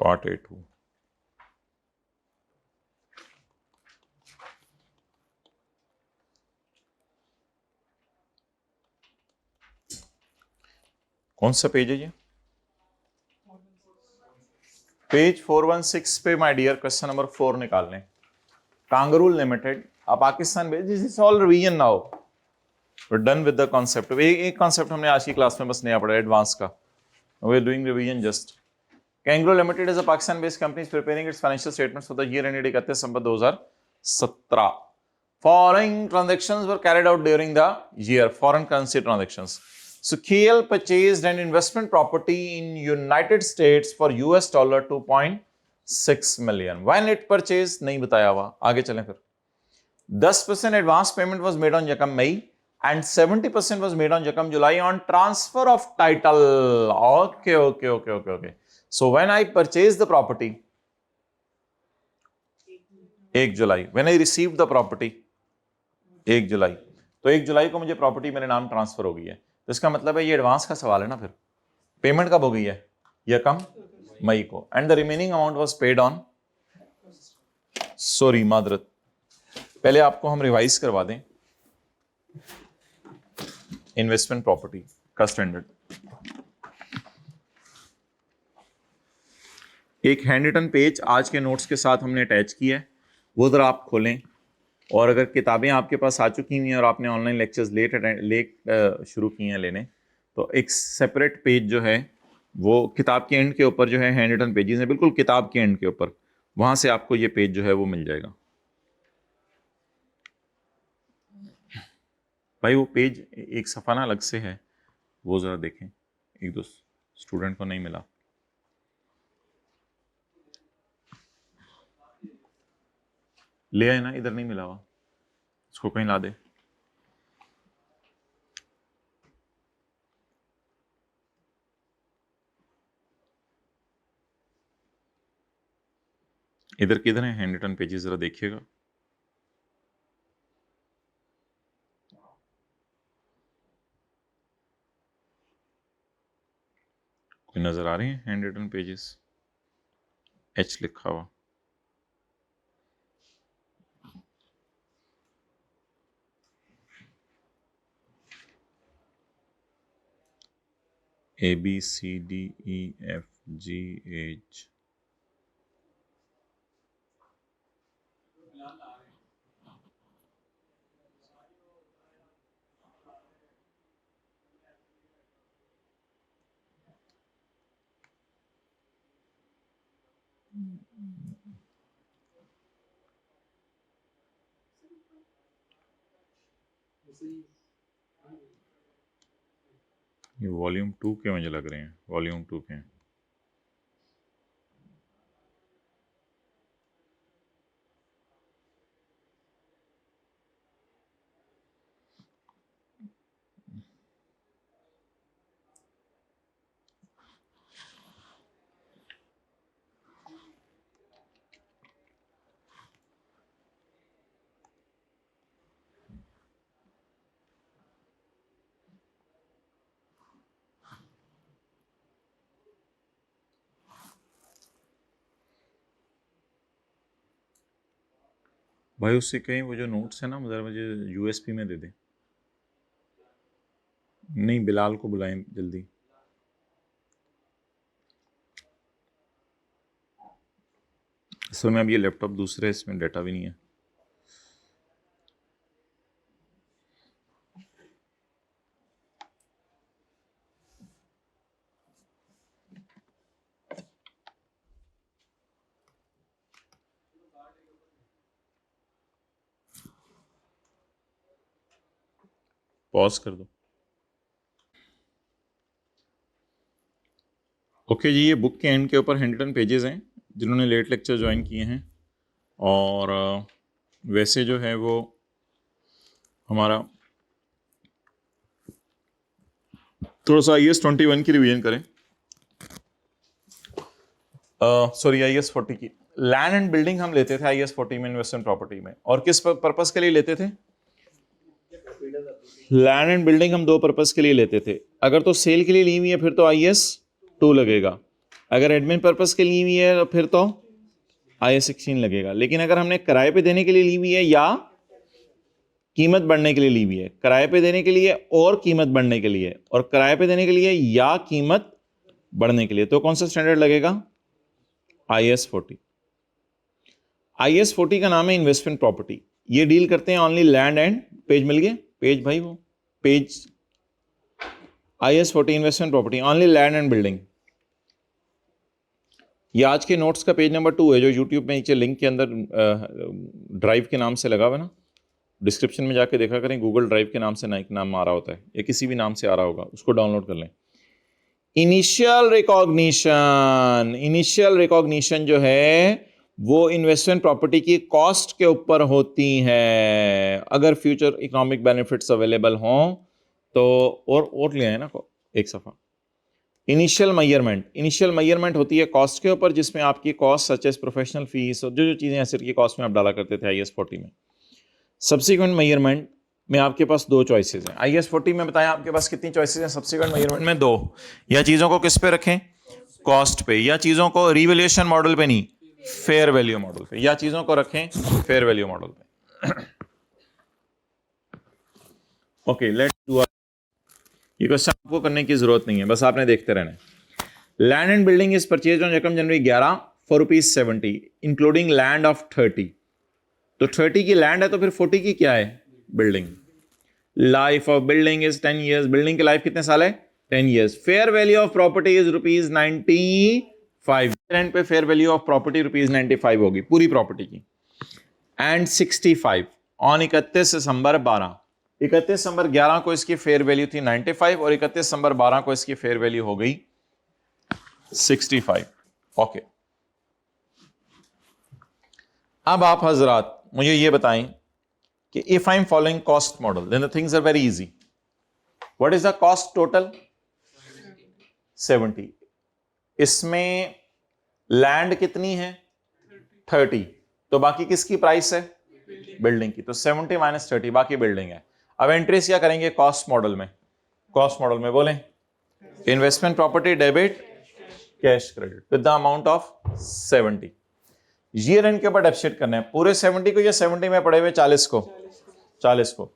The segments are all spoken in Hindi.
Cot A2। कौन सा पेज है ये? पेज 416 पे माय डियर क्वेश्चन नंबर 4 निकाल लें। Kangaroo Limited, Pakistan based, this is all revision now, we done with the concept. एक कॉन्सेप्ट हमने आज की क्लास में बस नया पढ़ा एडवांस का, we are doing revision just. Kangaroo Limited is a Pakistan-based company is preparing its financial statements for the year ended 31 December 2017. Following transactions were carried out during the year. Foreign currency transactions. So KL purchased an investment property in United States for US dollar 2.6 million. When it purchased नहीं बताया हुआ, आगे चलें फिर। 10% advance payment was made on Yakam May and 70% was made on Yakam July on transfer of title. Okay. So when I purchased the property, 1 July, when I received the property, 1 जुलाई, तो 1 जुलाई को मुझे प्रॉपर्टी मेरे नाम ट्रांसफर हो गई है, तो इसका मतलब है ये एडवांस का सवाल है ना। फिर पेमेंट कब हो गई है? यकम मई को, and the remaining amount was paid on, sorry मादरत, पहले आपको हम रिवाइज करवा दें इन्वेस्टमेंट प्रॉपर्टी का स्टैंडर्ड। एक हैंड रिटन पेज आज के नोट्स के साथ हमने अटैच किया है, वो ज़रा आप खोलें, और अगर किताबें आपके पास आ चुकी हुई हैं और आपने ऑनलाइन लेक्चर्स लेट शुरू किए हैं लेने, तो एक सेपरेट पेज जो है वो किताब के एंड के ऊपर जो है हैंड रिटन पेजेस हैं, बिल्कुल किताब के एंड के ऊपर, वहाँ से आपको ये पेज जो है वो मिल जाएगा। भाई वो पेज एक सफ़ा ना अलग से है, वो ज़रा देखें, एक दो स्टूडेंट को नहीं मिला। ले आए ना, इधर नहीं मिला हुआ, इसको कहीं ला दे। इधर किधर है हैंड रिटन पेजेस, जरा देखिएगा। कोई नजर आ रही है हैंड रिटन पेजेस? एच लिखा हुआ, ABCDEFGH, ये वॉल्यूम 2 के मुझे लग रहे हैं, वॉल्यूम 2 के हैं। भाई उससे कहीं वो जो नोट्स है ना, मुझे USB में दे दे। नहीं, बिलाल को बुलाएं जल्दी। असल में अब ये लैपटॉप दूसरे, इसमें डाटा भी नहीं है। पॉज कर दो। ओके जी, ये बुक के एंड के ऊपर हैंड रिटन पेजेस हैं जिन्होंने लेट लेक्चर ज्वाइन किए हैं, और वैसे जो है वो हमारा थोड़ा सा IAS 21 की रिवीजन करें, सॉरी IAS 40 की। लैंड एंड बिल्डिंग हम लेते थे IAS 40 में इन्वेस्टमेंट प्रॉपर्टी में, और किस पर्पस के लिए लेते थे? लैंड एंड बिल्डिंग हम 2 पर्पस के लिए लेते थे। अगर तो सेल के लिए ली हुई है फिर तो IAS 2 लगेगा, अगर एडमिन पर्पस के लिए भी है तो फिर तो IAS 16 लगेगा। लेकिन अगर हमने किराए पे देने के लिए ली हुई है या कीमत बढ़ने के लिए ली हुई है, किराए पे देने के लिए और कीमत बढ़ने के लिए, और किराए पे देने के लिए या कीमत बढ़ने के लिए, तो कौन सा स्टैंडर्ड लगेगा? IAS 40। IAS 40 का नाम है इन्वेस्टमेंट प्रॉपर्टी। ये डील करते हैं ओनली लैंड एंड, पेज मिल गए, पेज भाई वो page, IAS 40 investment property only land and building. ये आज के नोट्स का पेज नंबर 2 है, जो यूट्यूब में नीचे लिंक के अंदर ड्राइव के नाम से लगा हुआ ना, डिस्क्रिप्शन में जाके देखा करें, गूगल ड्राइव के नाम से नाइक नाम आ रहा होता है या किसी भी नाम से आ रहा होगा, उसको डाउनलोड कर लें। इनिशियल रिकॉग्निशन जो है वो इन्वेस्टमेंट प्रॉपर्टी की कॉस्ट के ऊपर होती है। अगर फ्यूचर इकोनॉमिक बेनिफिट्स अवेलेबल हों तो, और ले आए ना एक सफ़ा। इनिशियल मेजरमेंट होती है कॉस्ट के ऊपर, जिसमें आपकी cost such as professional fees और जो चीज़ें एसेट की कॉस्ट में आप डाला करते थे IAS 40 में। सब्सिक्वेंट मेजरमेंट में आपके पास 2 चॉइसेस हैं। IAS 40 में बताया आपके पास कितनी चॉइसेस हैं? सब्सिक्वेंट मेजरमेंट में 2। या चीज़ों को किस पे रखें? कॉस्ट पे, या चीज़ों को रिवैल्यूएशन मॉडल पे नहीं, फेयर वैल्यू मॉडल पे, या चीज़ों को रखें फेयर वैल्यू मॉडल पे। Okay, let's do. ये क्वेश्चन आपको करने की जरूरत नहीं है, बस आपने देखते रहना है। Land and building is purchase on Ekam January 11 for ₹70 including land of 30। तो 30 की लैंड है तो फिर 40 की क्या है? Building. Life of building is 10 years। Building की लाइफ कितने साल है? 10 years। Fair value of property is ₹95। Rent पे फेयर वैल्यू ऑफ प्रॉपर्टी ₹95 होगी पूरी प्रॉपर्टी की। एंड 65 ऑन 31 दिसंबर 12। 31 दिसंबर 11 को इसकी फेयर वैल्यू थी 95 और 31 दिसंबर 12 को इसकी फेयर वैल्यू हो गई 65। ओके, अब आप हजरात मुझे ये बताएं कि if I am following cost model then the things are very easy. What is the cost total? 70। इसमें लैंड कितनी है? 30। तो बाकी किसकी प्राइस है? बिल्डिंग की। तो 70 - 30 बाकी बिल्डिंग है। अब एंट्रीज क्या करेंगे कॉस्ट मॉडल में? कॉस्ट मॉडल में बोलें investment property debit cash credit with the amount of 70। Year and के ऊपर डेप्सिट करना है पूरे 70 को या 70 में पड़े हुए 40 को? 40 को।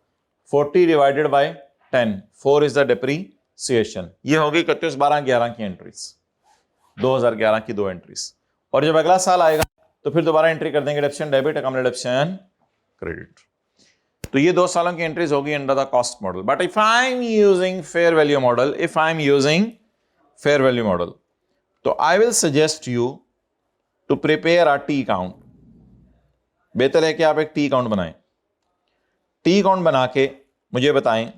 40 divided by 10, 4 is the depreciation. ये होगी 31/12/11 की एंट्रीज, 2011 की 2 एंट्रीज। और जब अगला साल आएगा तो फिर दोबारा एंट्री कर देंगे depreciation debit account depreciation credit. तो ये 2 सालों की एंट्रीज होगी under the cost model. But if I am using fair value model, तो I will suggest you to prepare a T account. बेहतर है कि आप एक टी अकाउंट बनाएं। टी अकाउंट बना के मुझे बताएं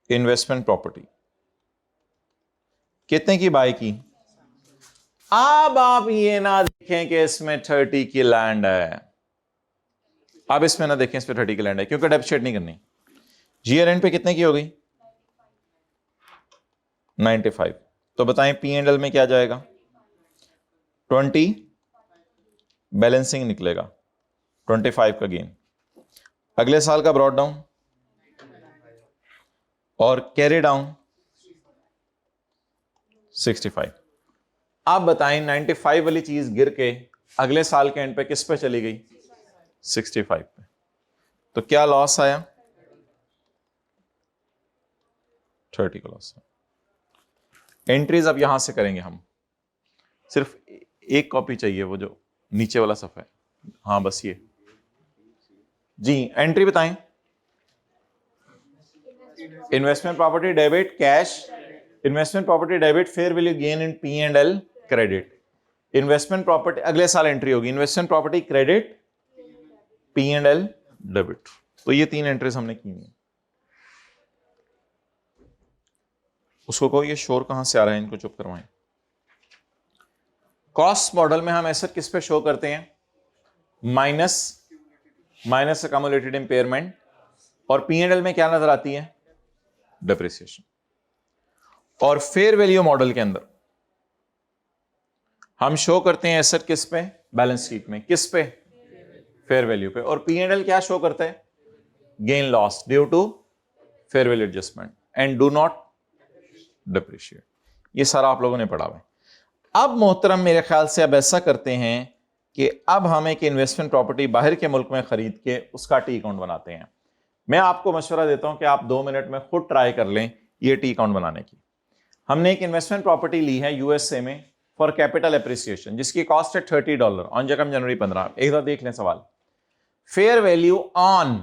इन्वेस्टमेंट प्रॉपर्टी कितने की बाय की। अब आप ये ना देखें कि इसमें 30 की लैंड है, अब इसमें ना देखें इसमें 30 की लैंड है, क्योंकि डेप्रिशिएट नहीं करनी। जीआर एंड पे कितने की हो गई? 95। तो बताएं पी एंड एल में क्या जाएगा? 20 बैलेंसिंग निकलेगा, 25 का गेन। अगले साल का ब्रॉड डाउन और कैरी डाउन 65। आप बताएं 95 वाली चीज गिर के अगले साल के एंड पे किस पे चली गई? 65 पे। तो क्या लॉस आया? 30 का लॉस। एंट्रीज अब यहां से करेंगे हम। सिर्फ एक कॉपी चाहिए, वो जो नीचे वाला सफा है। हाँ बस ये जी। एंट्री बताएं। Investment property debit cash, investment property debit fair value gain in P and L credit. Investment property अगले साल एंट्री होगी investment property credit P and L debit. तो ये 3 एंट्रीज हमने की है। उसको कहो ये शोर कहां से आ रहा है, इनको चुप करवाएं। कॉस्ट मॉडल में हम एसेट किस पे शो करते हैं? Minus accumulated impairment. और पी एंड एल में क्या नजर आती है? डेप्रिसिएशन। और फेयर वैल्यू मॉडल के अंदर हम शो करते हैं एसेट किस पे? बैलेंस शीट में किस पे? फेयर वैल्यू पे। और पी एंड एल क्या शो करता है? Gain loss due to fair value adjustment. And do not depreciate. ये सारा आप लोगों ने पढ़ा हुआ है। अब मोहतरम मेरे ख्याल से अब ऐसा करते हैं कि अब हम एक इन्वेस्टमेंट प्रॉपर्टी बाहर के मुल्क में खरीद के उसका टी अकाउंट बनाते हैं। मैं आपको मशवरा देता हूं कि आप 2 मिनट में खुद ट्राई कर लें ये टी अकाउंट बनाने की। हमने एक इन्वेस्टमेंट प्रॉपर्टी ली है यूएसए में फॉर कैपिटल एप्रिसिएशन, जिसकी कॉस्ट है $30 ऑन जगह जनवरी 15। एक बार देख लें सवाल। फेयर वैल्यू ऑन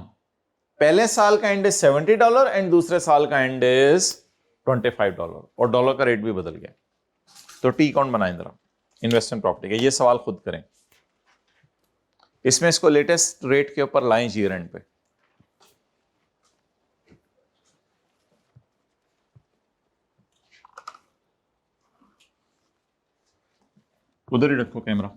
पहले साल का एंड इज $70 एंड दूसरे साल का एंड इज $25 और डॉलर का रेट भी बदल गया। तो टी अकाउंट बनाएं जरा इन्वेस्टमेंट प्रॉपर्टी का। ये सवाल खुद करें, इसमें इसको लेटेस्ट रेट के ऊपर लाएं ईयर एंड पे। उधर ही रखो camera.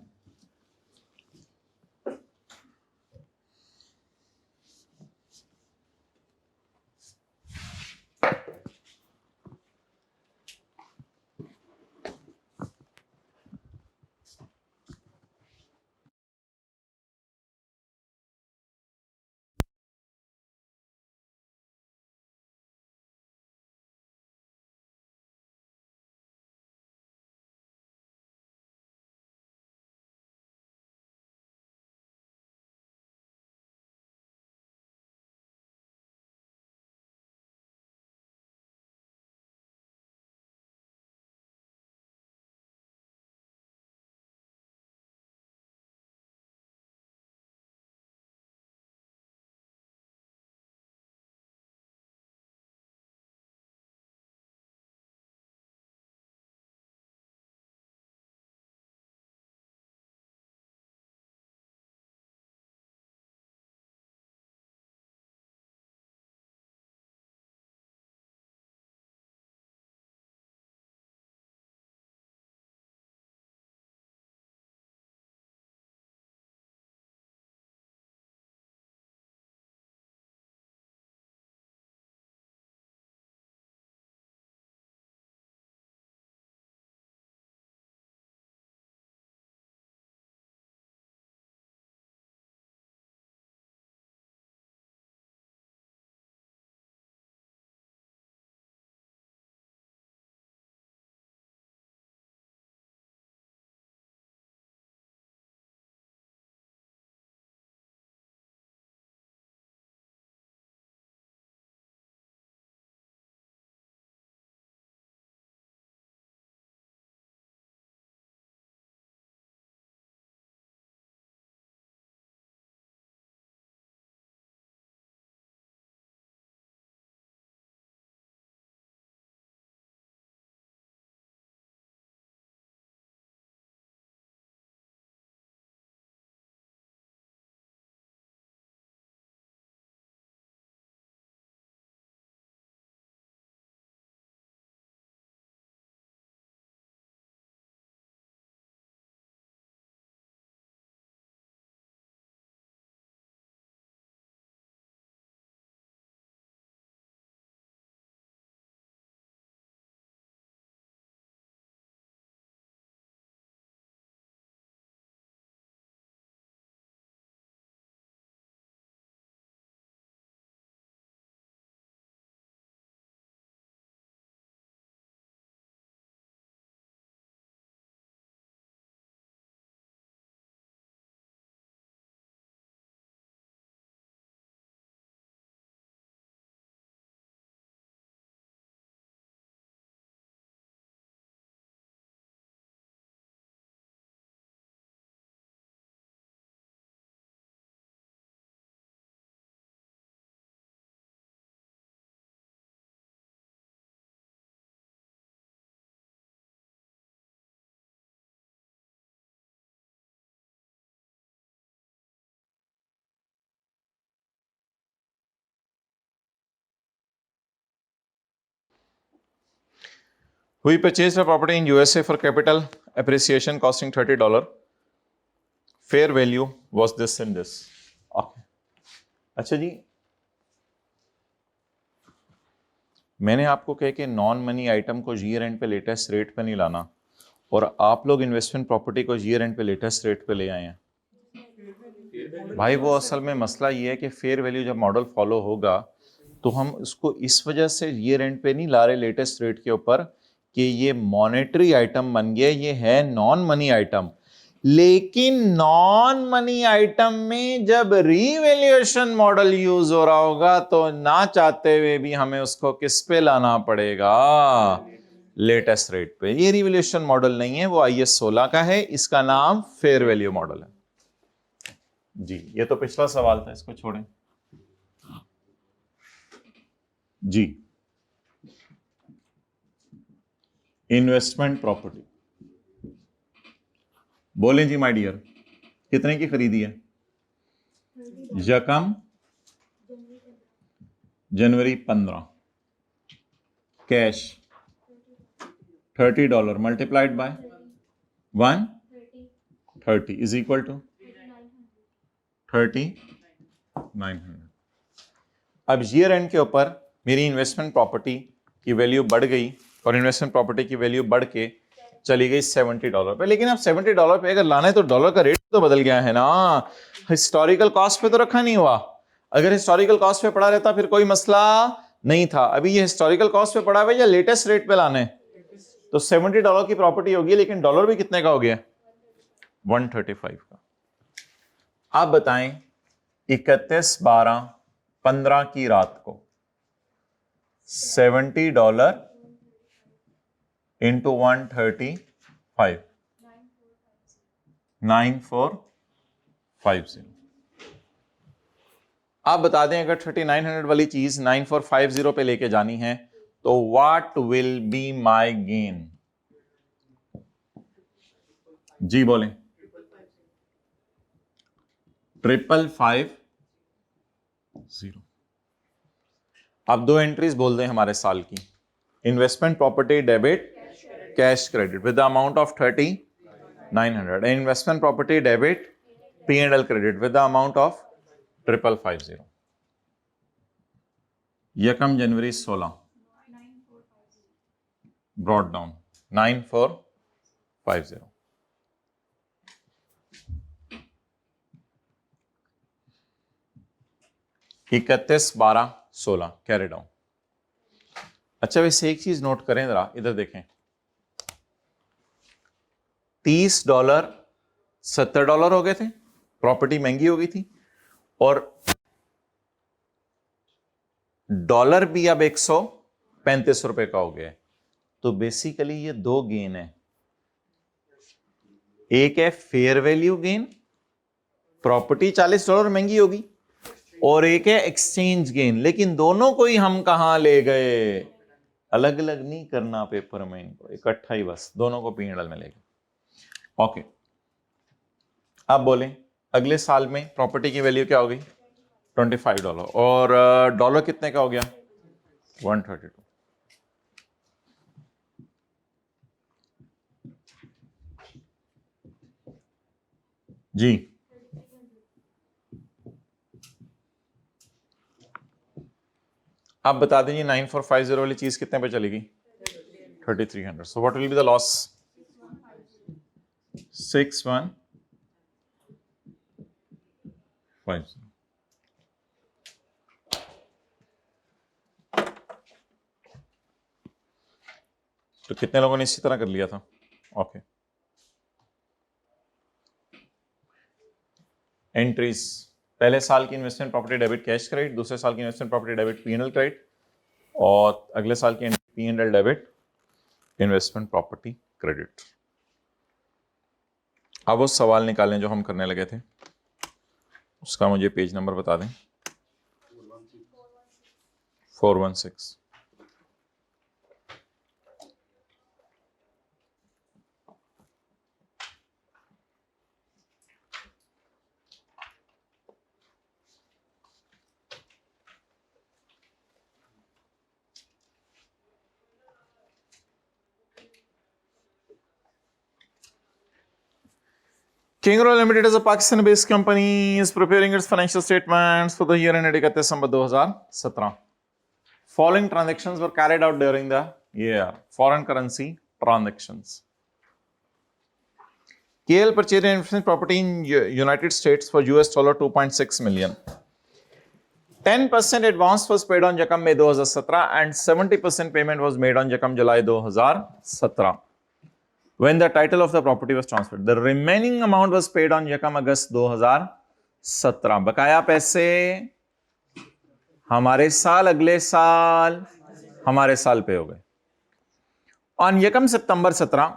We purchased a property in USA for capital appreciation costing $30. Fair value was this and this. Okay. अच्छा जी, मैंने आपको कहा कि नॉन मनी आइटम को ईयर एंड पे लेटेस्ट रेट पे नहीं लाना, और आप लोग इन्वेस्टमेंट प्रॉपर्टी को ईयर एंड पे लेटेस्ट रेट पे ले आए हैं। भाई वो असल में मसला ये है कि फेयर वैल्यू जब मॉडल फॉलो होगा तो हम उसको इस वजह से ईयर एंड पे नहीं ला रहे लेटेस्ट रेट के ऊपर कि ये मॉनेटरी आइटम बन गया, ये है नॉन मनी आइटम। लेकिन नॉन मनी आइटम में जब रीवैल्यूएशन मॉडल यूज हो रहा होगा तो ना चाहते हुए भी हमें उसको किस पे लाना पड़ेगा, लेटेस्ट रेट पे। ये रीवैल्यूएशन मॉडल नहीं है, वो IAS 16 का है, इसका नाम फेयर वैल्यू मॉडल है जी। ये तो पिछला सवाल था, इसको छोड़ें जी। इन्वेस्टमेंट प्रॉपर्टी बोले जी माय डियर, कितने की खरीदी है? यकम जनवरी 15, cash $30 multiplied by 130 is equal to 3900। अब ईयर एंड के ऊपर मेरी इन्वेस्टमेंट प्रॉपर्टी की वैल्यू बढ़ गई और इन्वेस्टमेंट प्रॉपर्टी की वैल्यू बढ़ के चली गई $70 पे। लेकिन अब $70 पे अगर लाना है तो डॉलर का रेट तो बदल गया है ना, हिस्टोरिकल कॉस्ट पे तो रखा नहीं हुआ। अगर हिस्टोरिकल कॉस्ट पे पड़ा रहता फिर कोई मसला नहीं था। अभी ये हिस्टोरिकल कॉस्ट पे पड़ा है या लेटेस्ट रेट पे लाने, तो $70 की प्रॉपर्टी होगी, लेकिन डॉलर भी कितने का हो गया? 135 का। आप बताएं 31/12/15 की रात को $70 इंटू 135 9450। आप बता दें अगर 3900 वाली चीज 9450 पे लेके जानी है तो what will be my gain? जी बोलें। 5550। आप दो एंट्रीज बोल दें हमारे साल की। Investment property debit cash credit with the amount of 3900, investment property debit P&L credit with the amount of 5550। यकम जनवरी 16 ब्रॉट डाउन 9450। इकतीस 12/16 कैरी डाउन। अच्छा वैसे एक चीज नोट करें जरा, इधर देखें, $30 $70 हो गए थे, प्रॉपर्टी महंगी हो गई थी, और डॉलर भी अब 135 रुपए का हो गया है। तो बेसिकली ये दो गेन है, एक है फेयर वैल्यू गेन, प्रॉपर्टी $40 महंगी होगी, और एक है एक्सचेंज गेन। लेकिन दोनों को ही हम कहां ले गए, अलग अलग नहीं करना पेपर में इनको, इकट्ठा ही बस दोनों को P&L में ले गए। ओके, अब बोलें अगले साल में प्रॉपर्टी की वैल्यू क्या हो गई? $25, और डॉलर कितने का हो गया? 132। जी आप बता दीजिए 9450 वाली चीज कितने पे चलेगी? 3300। So what will be the loss? 6150। तो कितने लोगों ने इसी तरह कर लिया था? ओके, एंट्रीज, पहले साल की investment property debit cash credit, दूसरे साल की investment property debit P&L credit, और अगले साल की P&L debit investment property credit. अब वो सवाल निकालें जो हम करने लगे थे, उसका मुझे पेज नंबर बता दें। 416। King Royal Limited is a Pakistan-based company is preparing its financial statements for the year ended 31 December 2017. Following transactions were carried out during the year. Foreign currency transactions. KL purchased investment property in United States for $2.6 million. 10% advance was paid on Yakam May 2017 and 70% payment was made on Yakam July 2017 when the title of the property was transferred. The remaining amount was paid on Yakam August 2017. बकाया पैसे हमारे साल, अगले साल हमारे साल पे हो गए. ऑन Yakam सितंबर 17,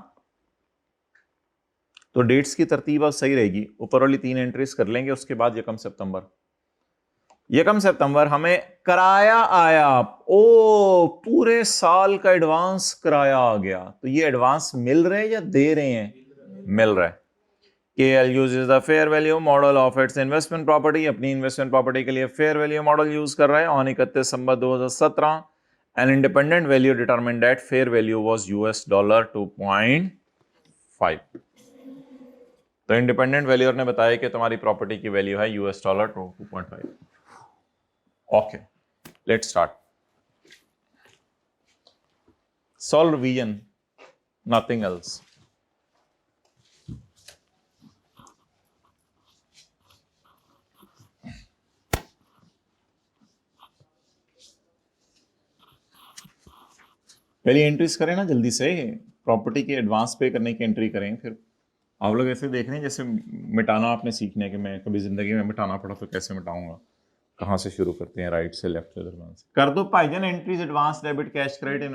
तो डेट्स की तरतीब अब सही रहेगी. ऊपर वाली 3 एंट्रीज कर लेंगे, उसके बाद Yakam सितंबर हमें कराया आया. ओ, पूरे साल का एडवांस कराया आ गया. तो ये एडवांस मिल रहे हैं या दे रहे हैं? मिल रहा है. KL uses the fair value model of its investment property. अपनी इन्वेस्टमेंट प्रॉपर्टी के लिए फेयर वैल्यू मॉडल यूज कर रहा है. On 31 December 2017 an independent value determined that fair value was $2.5. तो इंडिपेंडेंट वैल्यूअर ने बताया कि तुम्हारी प्रॉपर्टी की वैल्यू है $2.5. Okay, let's start. Solve revision, nothing else. पहले एंट्रीज करें ना जल्दी से. प्रॉपर्टी की एडवांस पे करने की एंट्री करें. फिर आप लोग ऐसे देख रहे हैं जैसे मिटाना आपने सीखना है कि मैं कभी जिंदगी में मिटाना पड़ा तो कैसे मिटाऊंगा. कहां से शुरू करते हैं? राइट से लेफ्ट से दरम्यान से कर दो भाईजान. Entries advance debit cash credit.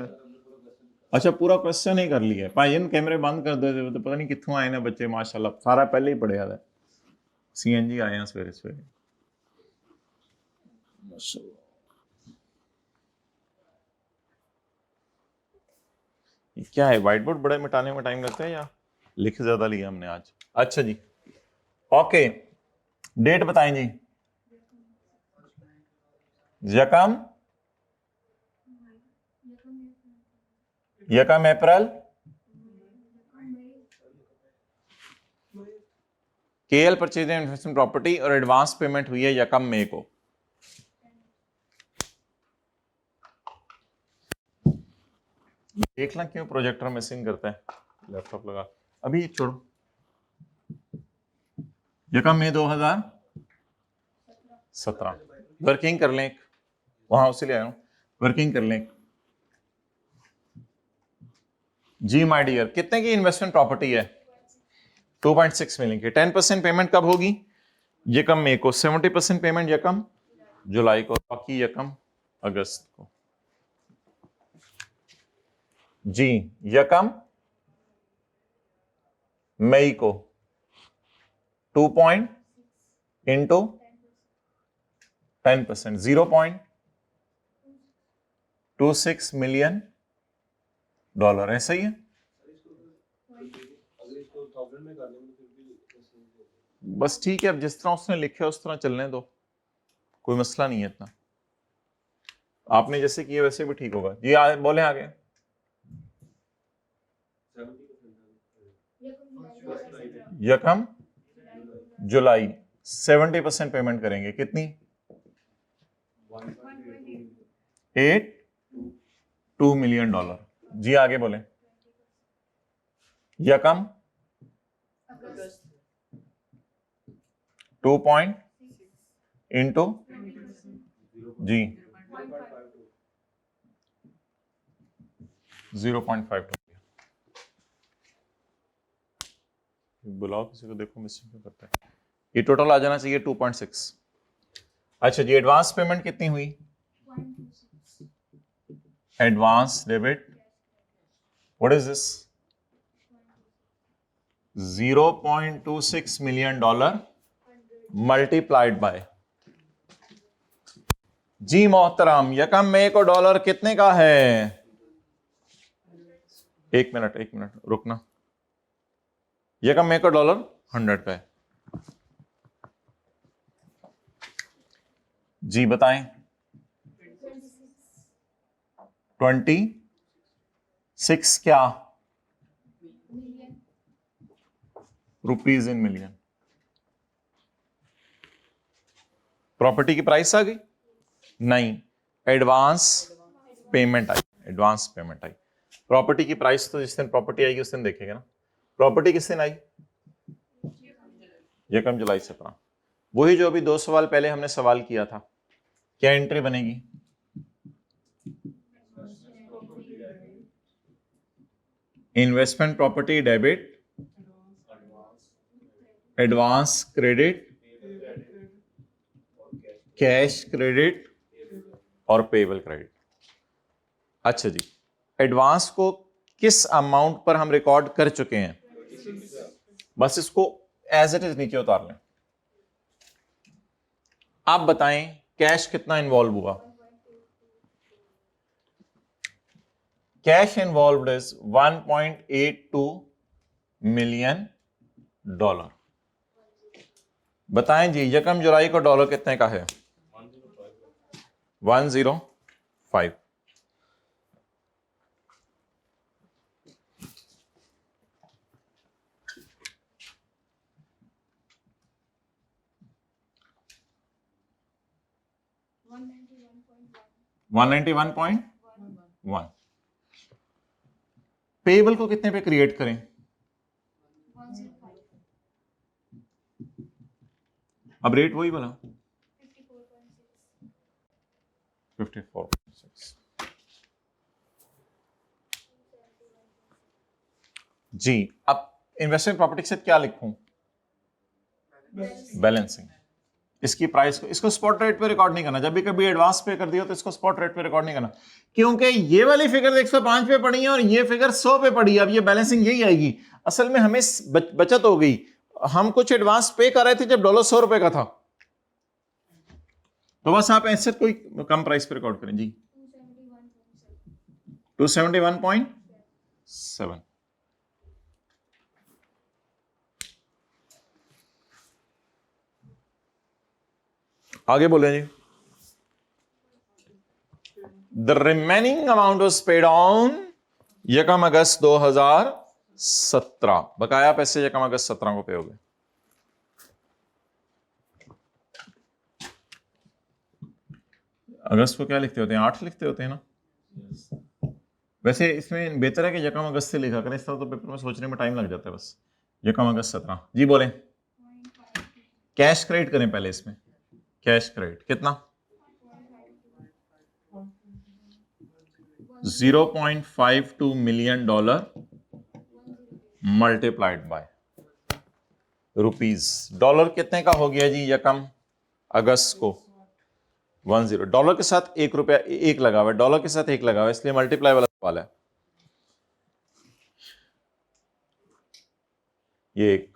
अच्छा, पूरा क्वेश्चन ही कर लिया भाईजान. कैमरे बंद कर दो. तो पता नहीं कितों आए ना बच्चे, माशाल्लाह सारा पहले ही पढ़िया है. CNG आए हैं सवेरे सवेरे. क्या है, व्हाइट बोर्ड बड़े मिटाने में टाइम लगता है या लिख ज्यादा लिया हमने आज? अच्छा जी, ओके. डेट बताएं जी. यकम अप्रैल. KL परचेज इन्वेस्टमेंट प्रॉपर्टी और एडवांस पेमेंट हुई है यकम मई को. देखना क्यों प्रोजेक्टर मिसिंग करता है. लैपटॉप लगा अभी छोड़ो. यकम मई 2017. वर्किंग कर लें, वहां उससे ले आया हूं. वर्किंग कर लें जी माय डियर. कितने की इन्वेस्टमेंट प्रॉपर्टी है? 2.6 मिलियन की. 10% पेमेंट कब होगी? यकम मई को. 70% पेमेंट यकम जुलाई को. बाकी यकम अगस्त को. जी, यकम मई को 2 इंटू 10%, $0.26 मिलियन. ऐसा ही है. बस ठीक है, अब जिस तरह उसने लिखा उस तरह चलने दो, कोई मसला नहीं है इतना. आपने जैसे किया वैसे भी ठीक होगा. जी बोले आगे. यकम जुलाई 70% पेमेंट करेंगे. कितनी? $8.2 मिलियन. जी आगे बोले. यकम 2 इंटू जी 0.5. बुलाओ किसी को, देखो मिसिंग क्यों करता है. ये टोटल आ जाना चाहिए 2.6. अच्छा जी, एडवांस पेमेंट कितनी हुई? Advance debit, what is this? $0.26 million multiplied by. जी मोहतरम, यकम मई को डॉलर कितने का है? एक मिनट रुकना. यकम मई को डॉलर 100 का है. जी बताएं. 26 क्या? Rupees in million. प्रॉपर्टी की प्राइस आ गई? नहीं, एडवांस पेमेंट आई. एडवांस पेमेंट आई. प्रॉपर्टी की प्राइस तो जिस दिन प्रॉपर्टी आएगी उस दिन देखेंगे ना. प्रॉपर्टी किस दिन आई? यकम जुलाई 17. वही जो अभी 2 सवाल पहले हमने सवाल किया था. क्या एंट्री बनेगी? Investment property debit, advance credit, cash credit और पेबल क्रेडिट। अच्छा जी, एडवांस को किस अमाउंट पर हम रिकॉर्ड कर चुके हैं? बस इसको एज इट इज नीचे उतार लें। आप बताएं कैश कितना इन्वॉल्व हुआ? Cash involved is 1.82 million dollar. बताएं जी, यकम जुलाई को डॉलर कितने का है? 105। $191.1। पेबल को कितने पे क्रिएट करें? 105। अब रेट वही बोला, 54.6। जी, अब इन्वेस्टमेंट प्रॉपर्टी से क्या लिखूं? बैलेंसिंग। इसकी प्राइस को, इसको स्पॉट रेट पे रिकॉर्ड नहीं करना। जब भी कभी एडवांस पे कर दिया तो इसको स्पॉट रेट पे रिकॉर्ड नहीं करना, क्योंकि ये वाली फिगर 105 पे पड़ी है और ये फिगर 100 पे पड़ी है। अब ये बैलेंसिंग यही आएगी। असल में हमें बचत हो गई। हम कुछ एडवांस पे कर रहे थे जब डॉलर 100 रुपए का था, तो बस आप ऐसे कोई कम प्राइस पे रिकॉर्ड करें जी। 271.7। आगे बोले जी। The remaining amount was paid on यकम अगस्त 2017। बकाया पैसे यकम अगस्त 17 को पे हो गए। अगस्त को क्या लिखते होते हैं? 8 लिखते होते हैं ना। वैसे इसमें बेहतर है कि यकम अगस्त से लिखा करें, इस तरह तो पेपर में सोचने में टाइम लग जाता है। बस यकम अगस्त 17 जी। बोले कैश क्रेडिट करें पहले। इसमें कैश क्रेडिट कितना? 0.52 million dollar multiplied by rupees. Dollar कितने का हो गया जी यकम अगस्त को? 10। डॉलर के साथ 1 रुपया एक लगा हुआ है, डॉलर के साथ 1 लगा हुआ है, इसलिए मल्टीप्लाई वाला सवाल है। ये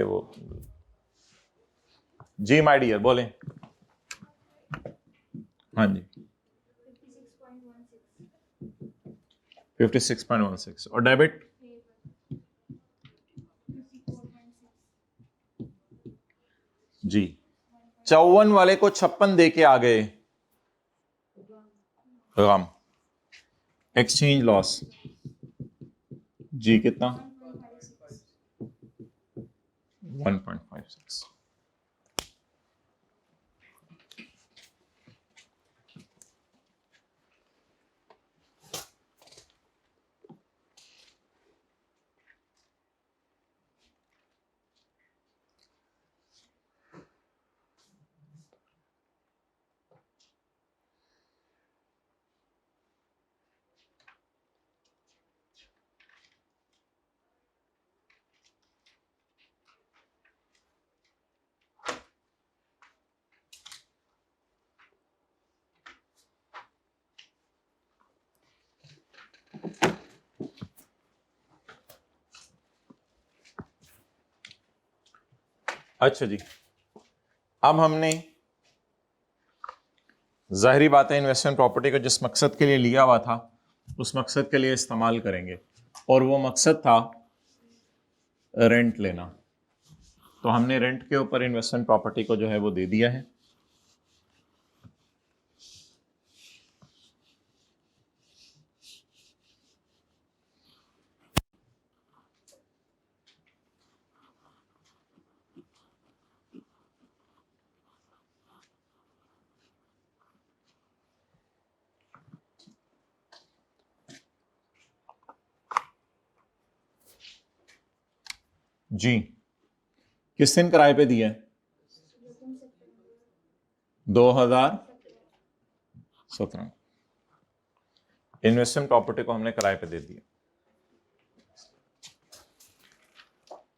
वो जी माय डियर बोले। हाँ जी 56.16। और डेबिट? जी 54 वाले को 56 दे के आ गए। गम एक्सचेंज लॉस जी कितना? 1.56। अच्छा जी, अब हमने जाहिरी बात है इन्वेस्टमेंट प्रॉपर्टी को जिस मकसद के लिए लिया हुआ था उस मकसद के लिए इस्तेमाल करेंगे, और वो मकसद था रेंट लेना। तो हमने रेंट के ऊपर इन्वेस्टमेंट प्रॉपर्टी को जो है वो दे दिया है। जी किस दिन किराए पे दिया है? 2017 इन्वेस्टमेंट प्रॉपर्टी को हमने किराए पे दे दिया।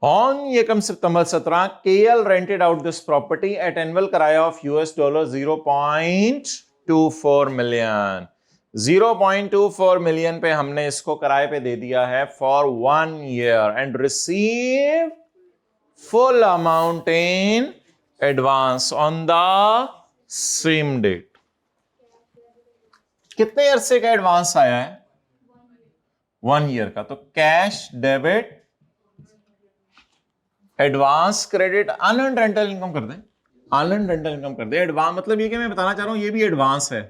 ऑन एकम सितंबर 17 KL rented out this property at annual किराया ऑफ $0.24 मिलियन। 0.24 मिलियन पे हमने इसको किराए पे दे दिया है for 1 year and receive full amount in advance on the same date. कितने अरसे का एडवांस आया है? 1 ईयर का। तो cash debit advance credit unearned rental income कर दे। अनअर्न्ड रेंटल इनकम कर दे। एडवांस मतलब ये कि मैं बताना चाह रहा हूं ये भी एडवांस है।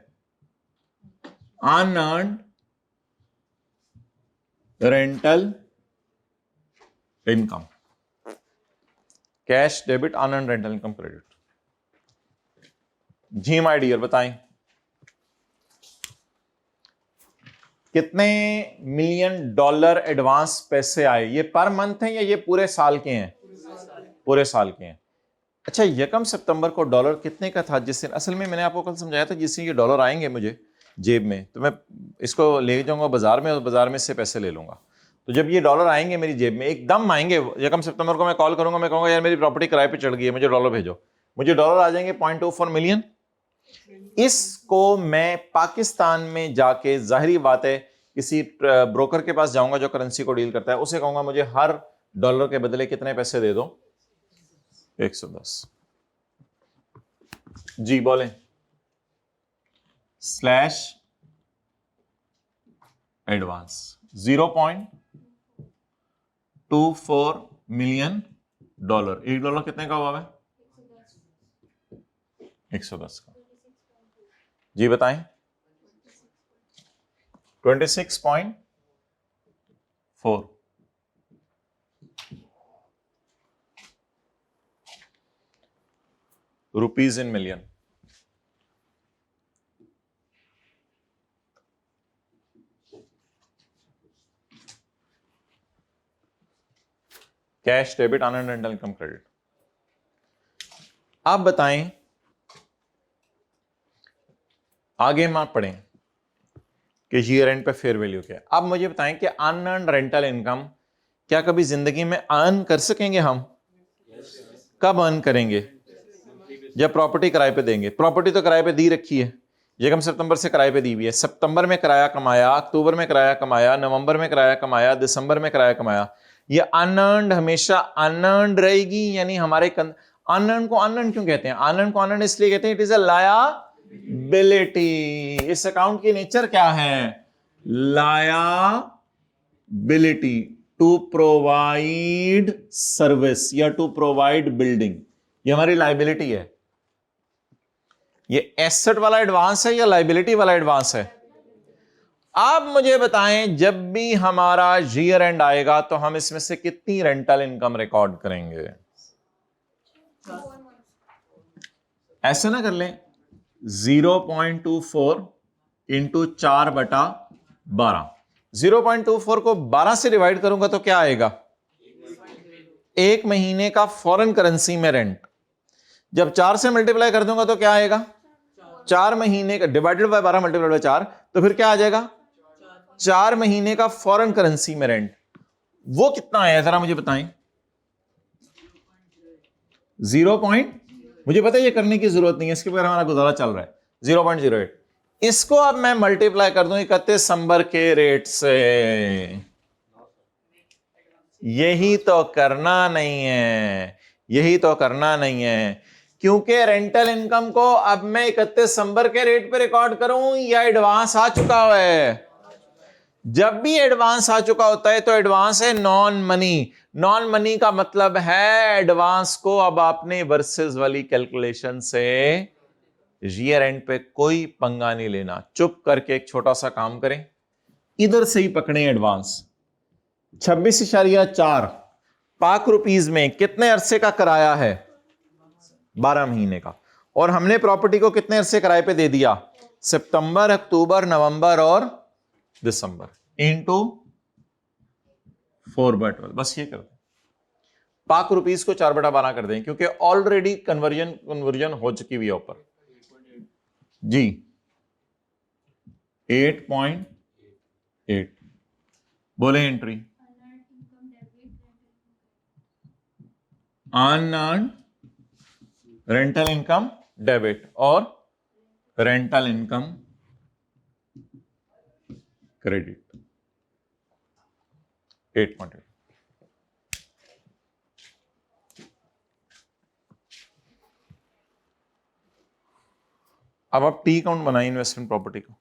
Unearned rental income, cash debit unearned rental income credit. जी माय डियर बताएं कितने $1 मिलियन एडवांस पैसे आए? ये पर मंथ है या ये पूरे साल के हैं? पूरे साल के हैं। अच्छा, यकम सितंबर को डॉलर कितने का था जिस दिन? असल में मैंने आपको कल समझाया था जिस दिन ये डॉलर आएंगे मुझे जेब में तो मैं इसको ले जाऊंगा बाजार में और बाजार में इससे पैसे ले लूंगा। तो जब ये डॉलर आएंगे मेरी जेब में एकदम आएंगे, यकम सितंबर को मैं कॉल करूंगा, मैं कहूंगा यार मेरी प्रॉपर्टी किराए पे चढ़ गई है, मुझे डॉलर भेजो। मुझे डॉलर आ जाएंगे 0.24 मिलियन। इसको मैं पाकिस्तान में जाके, जाहिर बात है किसी ब्रोकर के पास जाऊंगा जो करेंसी को डील करता है, उसे कहूंगा मुझे हर डॉलर के बदले कितने पैसे दे दो? 110। जी बोलें। Slash advance 0.24 million dollar. $1 कितने का हुआ है? 110 का। जी बताएं। 26.4 rupees in million. Cash debit unearned rental income credit. आप बताएं आगे हम आप पढ़ें कि ईयर एंड पे फेयर वैल्यू क्या है। अब मुझे बताएं कि अनअर्न्ड रेंटल इनकम क्या कभी जिंदगी में अर्न कर सकेंगे हम? कब अर्न करेंगे? जब प्रॉपर्टी किराए पे देंगे। प्रॉपर्टी तो किराए पे दी रखी है, यकम सितंबर से किराए पे दी हुई है। सितंबर में किराया कमाया, अक्टूबर में किराया कमाया, नवंबर में किराया कमाया, दिसंबर में किराया कमाया। ये अनअर्न्ड हमेशा अनअर्न्ड रहेगी, यानी हमारे अनअर्न्ड को अनअर्न्ड क्यों कहते हैं? अनअर्न्ड को अनअर्न्ड इसलिए कहते हैं इट इज अ लायबिलिटी। इस अकाउंट की नेचर क्या है? लायबिलिटी टू प्रोवाइड सर्विस या टू प्रोवाइड बिल्डिंग। ये हमारी लायबिलिटी है। ये एसेट वाला एडवांस है या लायबिलिटी वाला एडवांस है? आप मुझे बताएं जब भी हमारा ईयर एंड आएगा तो हम इसमें से कितनी रेंटल इनकम रिकॉर्ड करेंगे? ऐसे ना कर लें 0.24 इंटू 4/12। 0.24 को 12 से डिवाइड करूंगा तो क्या आएगा? 1 महीने का फॉरेन करेंसी में रेंट। जब 4 से मल्टीप्लाई कर दूंगा तो क्या आएगा? 4 महीने का डिवाइडेड बाय 12 मल्टीप्लाइड बाय 4, तो फिर क्या आ जाएगा? 4 महीने का फॉरेन करेंसी में रेंट। वो कितना आया जरा मुझे बताएं। 0. मुझे पता है ये करने की जरूरत नहीं है, इसके बगैर हमारा गुजारा चल रहा है। 0.08। इसको अब मैं मल्टीप्लाई कर दूं 31 दिसंबर के रेट से। यही तो करना नहीं है, यही तो करना नहीं है, क्योंकि रेंटल इनकम को अब मैं 31 दिसंबर के रेट पे रिकॉर्ड करूं या एडवांस आ चुका है? जब भी एडवांस आ चुका होता है तो एडवांस है नॉन मनी। नॉन मनी का मतलब है एडवांस को अब आपने वर्सेस वाली कैलकुलेशन से ईयर एंड पे कोई पंगा नहीं लेना। चुप करके एक छोटा सा काम करें, इधर से ही पकड़े एडवांस। 26.4 पाक रुपीज में कितने अरसे का किराया है? 12 महीने का। और हमने प्रॉपर्टी को कितने अरसे किराए पे दे दिया? सितंबर, अक्टूबर, नवंबर और दिसंबर इंटू 4/12। बस ये कर दें। पाक रुपीज को 4/12 कर दें, क्योंकि ऑलरेडी कन्वर्जन हो चुकी हुई है ऊपर। जी 8.8 बोले entry unearned rental income debit और रेंटल इनकम क्रेडिट 8.8। अब आप टी काउंट बनाइए इन्वेस्टमेंट प्रॉपर्टी का।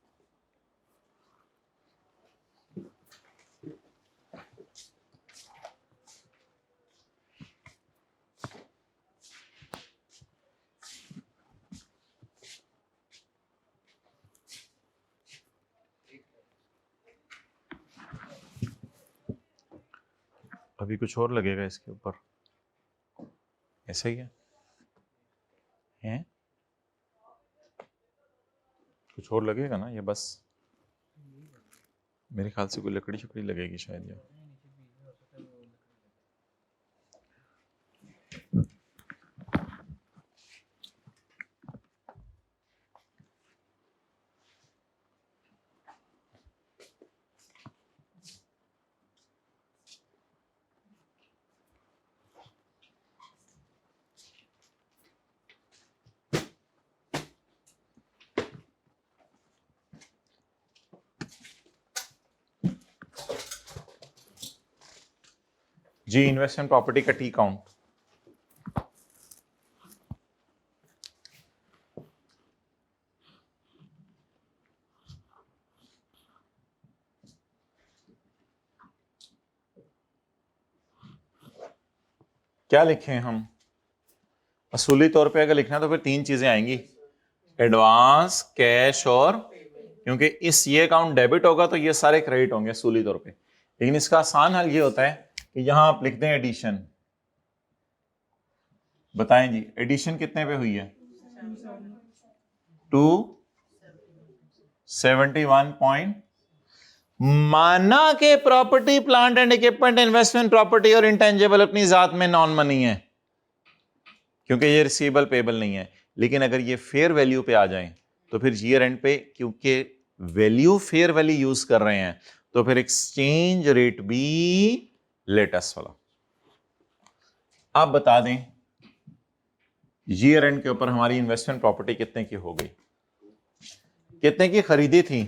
अभी कुछ और लगेगा इसके ऊपर, ऐसा ही है? कुछ और लगेगा ना? ये बस मेरे ख्याल से कोई लकड़ी शकड़ी लगेगी शायद। ये जी इन्वेस्टमेंट प्रॉपर्टी का टी काउंट क्या लिखें हम? असूली तौर पे अगर लिखना तो फिर तीन चीजें आएंगी, एडवांस, कैश और, क्योंकि इस ये अकाउंट डेबिट होगा तो ये सारे क्रेडिट होंगे असूली तौर पे। लेकिन इसका आसान हल ये होता है कि यहां आप लिख दें एडिशन। बताएं जी एडिशन कितने पे हुई है? 271 माना के property plant and equipment investment property और इंटेंजिबल अपनी जात में नॉन मनी है क्योंकि ये रिसीवेबल पेबल नहीं है। लेकिन अगर ये फेयर वैल्यू पे आ जाए तो फिर ईयर एंड पे, क्योंकि वैल्यू फेयर वैल्यू यूज कर रहे हैं, तो फिर एक्सचेंज रेट भी लेटेस्ट वाला। आप बता दें ईयर एंड के ऊपर हमारी इन्वेस्टमेंट प्रॉपर्टी कितने की हो गई? कितने की खरीदी थी?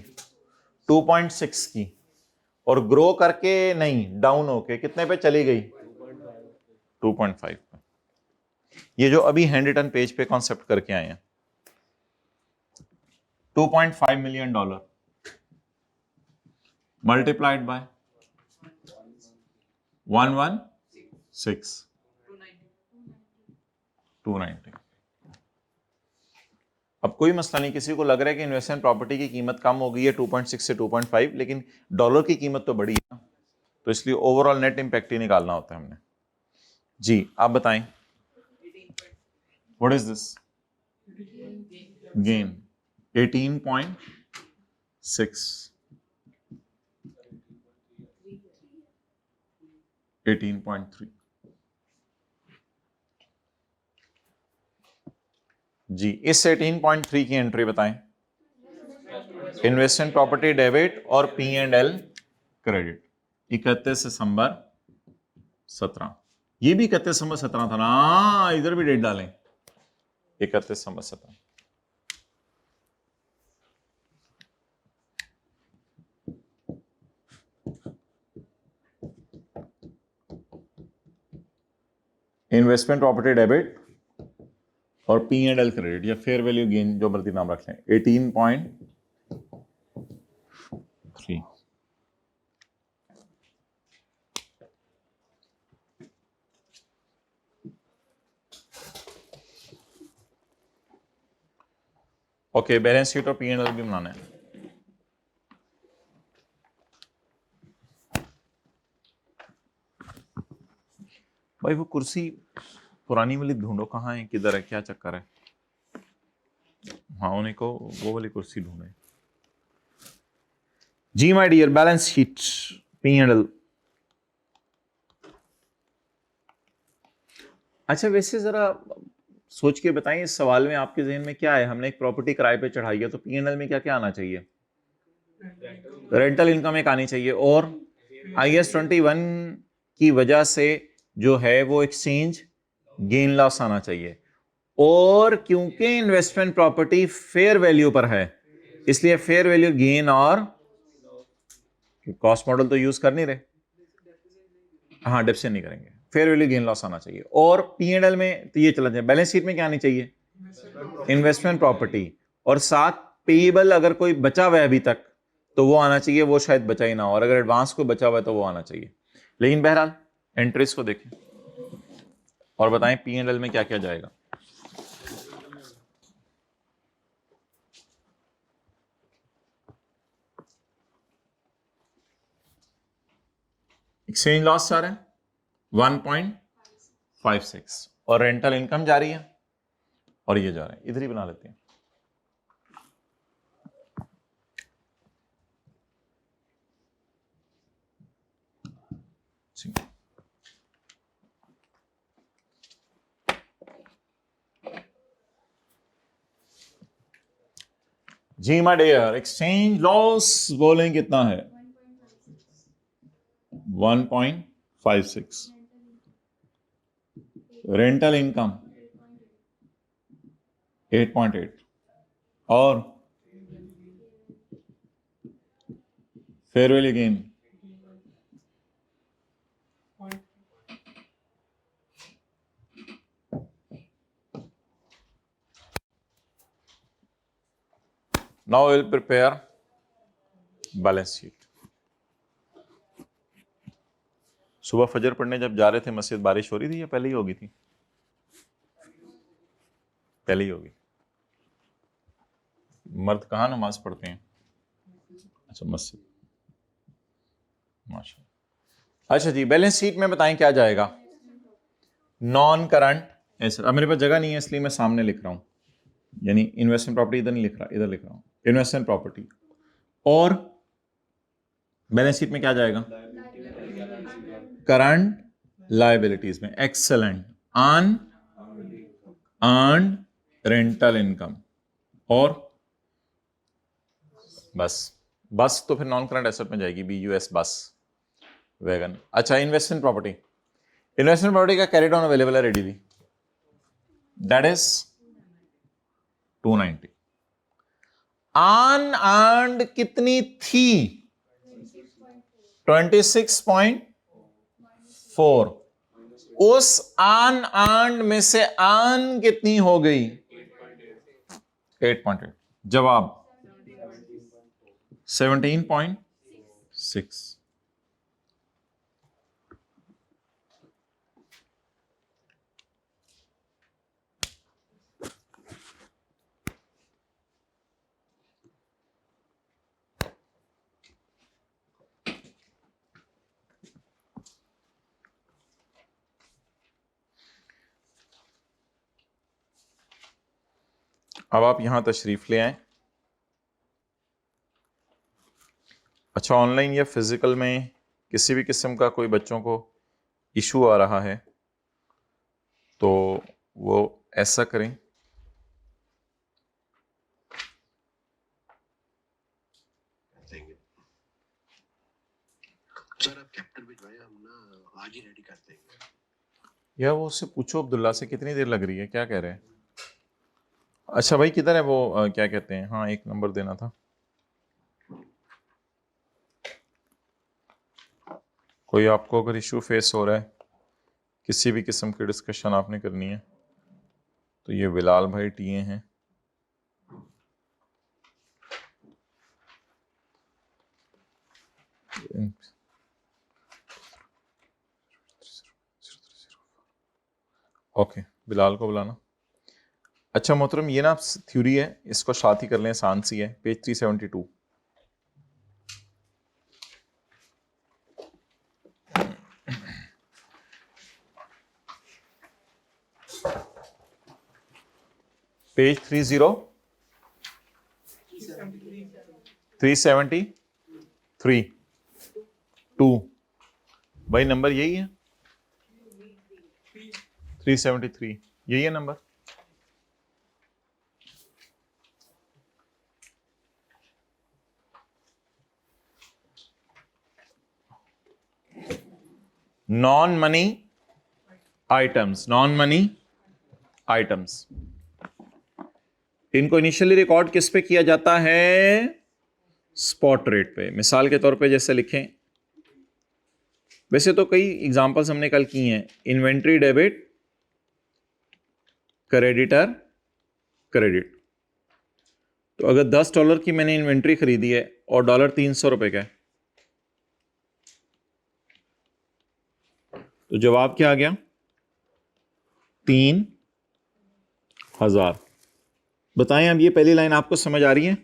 2.6 की, और ग्रो करके नहीं, डाउन होके कितने पे चली गई? 2.5 पे। ये जो अभी हैंड रिटन पेज पे कॉन्सेप्ट करके आए हैं, $2.5 मिलियन मल्टीप्लाइड बाय 116 290। अब कोई मसला नहीं, किसी को लग रहा है कि इन्वेस्टमेंट प्रॉपर्टी की कीमत कम हो गई है 2.6 से 2.5, लेकिन डॉलर की कीमत तो बढ़ी है ना, तो इसलिए ओवरऑल नेट इंपैक्ट ही निकालना होता है हमने। जी आप बताएं व्हाट इज दिस? गेन 18.6 18.3। जी इस 18.3 की एंट्री बताएं। इन्वेस्टमेंट प्रॉपर्टी डेबिट और P&L क्रेडिट 31 दिसंबर 17। ये भी 31 दिसंबर 17 था ना, इधर भी डेट डालें 31 दिसंबर 17। इन्वेस्टमेंट प्रॉपर्टी डेबिट और P&L क्रेडिट या फेयर वैल्यू गेन, जो मर्जी नाम रख लें, 18.3। ओके बैलेंस शीट और P&L भी बनाना है। भाई वो कुर्सी पुरानी वाली ढूंढो, कहाँ है, किधर है, क्या चक्कर है? हाँ उन्हें को वो वाली कुर्सी ढूंढे। जी my dear balance sheet P&L। अच्छा वैसे जरा सोच के बताएं इस सवाल में आपके जहन में क्या है। हमने एक प्रॉपर्टी किराए पे चढ़ाई है तो P&L में क्या क्या आना चाहिए? रेंटल इनकम एक आनी चाहिए, और IAS 21 की वजह से जो है वो एक्सचेंज गेन लॉस आना चाहिए। और क्योंकि इन्वेस्टमेंट प्रॉपर्टी फेयर वैल्यू पर है, इसलिए फेयर वैल्यू गेन और कॉस्ट मॉडल तो यूज कर नहीं रहे, हाँ डेप्रिसिएशन नहीं करेंगे, फेयर वैल्यू गेन लॉस आना चाहिए। और P&L में तो ये चला जाए। बैलेंस शीट में क्या आनी चाहिए? इन्वेस्टमेंट प्रॉपर्टी, और साथ पेएबल अगर कोई बचा हुआ है अभी तक तो वो आना चाहिए, वो शायद बचा ही ना हो, और अगर एडवांस कोई बचा हुआ है तो वो आना चाहिए। लेकिन बहरहाल एंट्रीज को देखें और बताएं P&L में क्या क्या जाएगा। एक्सचेंज लॉस जा रहा है 1.56, और रेंटल इनकम जा रही है, और ये जा रहा है, इधर ही बना लेते हैं। जी माय डियर, एक्सचेंज लॉस बोलें कितना है? 1.56। रेंटल इनकम 8.8, और fair value gain now will prepare balance sheet. सुबह फजर पढ़ने जब जा रहे थे मस्जिद, बारिश हो रही थी या पहले ही होगी थी? पहले ही होगी। मर्द कहाँ नमाज पढ़ते हैं? अच्छा, मस्जिद, माशा। अच्छा जी, बैलेंस शीट में बताएं क्या जाएगा? Non current asset. अब मेरे पास जगह नहीं है इसलिए मैं सामने लिख रहा हूं, यानी इन्वेस्टमेंट प्रॉपर्टी इधर नहीं लिख रहा, इधर लिख रहा हूं इन्वेस्टमेंट प्रॉपर्टी। और बैलेंस शीट में क्या जाएगा? करंट लायबिलिटीज में। एक्सेलेंट। अन अर्न्ड रेंटल इनकम, और बस तो फिर नॉन करंट एसेट में जाएगी, BUS बस वैगन। अच्छा, इन्वेस्टमेंट प्रॉपर्टी। इन्वेस्टमेंट प्रॉपर्टी का कैरी डाउन अवेलेबल है रेडीली, दैट इज 290। अनअर्न्ड कितनी थी? 26.4। उस अनअर्न्ड में से अर्न कितनी हो गई? 8.8। जवाब 17.6। अब आप यहां तशरीफ ले आए। अच्छा, ऑनलाइन या फिजिकल में किसी भी किस्म का कोई बच्चों को इशू आ रहा है तो वो ऐसा करें, सर आप कैप्टन भिजवाएं, हम ना आज ही रेडी कर देंगे। या वो उससे पूछो अब्दुल्ला से कितनी देर लग रही है, क्या कह रहे हैं। अच्छा भाई किधर है वो, क्या कहते हैं, हाँ एक नंबर देना था। कोई आपको अगर इशू फेस हो रहा है, किसी भी किस्म की डिस्कशन आपने करनी है, तो ये बिलाल भाई टीए हैं। ओके, बिलाल को बुलाना। अच्छा मोहतरम, ये ना थ्योरी है, इसको साथ ही कर लें, आसान सी है, पेज 372। पेज 373 2 भाई, नंबर यही है 373, यही है number. Non money items, non money items, इनको इनिशियली रिकॉर्ड किस पे किया जाता है? स्पॉट रेट पे। मिसाल के तौर पे जैसे लिखें, वैसे तो कई एग्जांपल्स हमने कल की हैं, इन्वेंट्री डेबिट, क्रेडिटर क्रेडिट। तो अगर $10 की मैंने इन्वेंट्री खरीदी है और $300 का है, तो जवाब क्या आ गया? 3000। बताएं अब ये पहली लाइन आपको समझ आ रही है?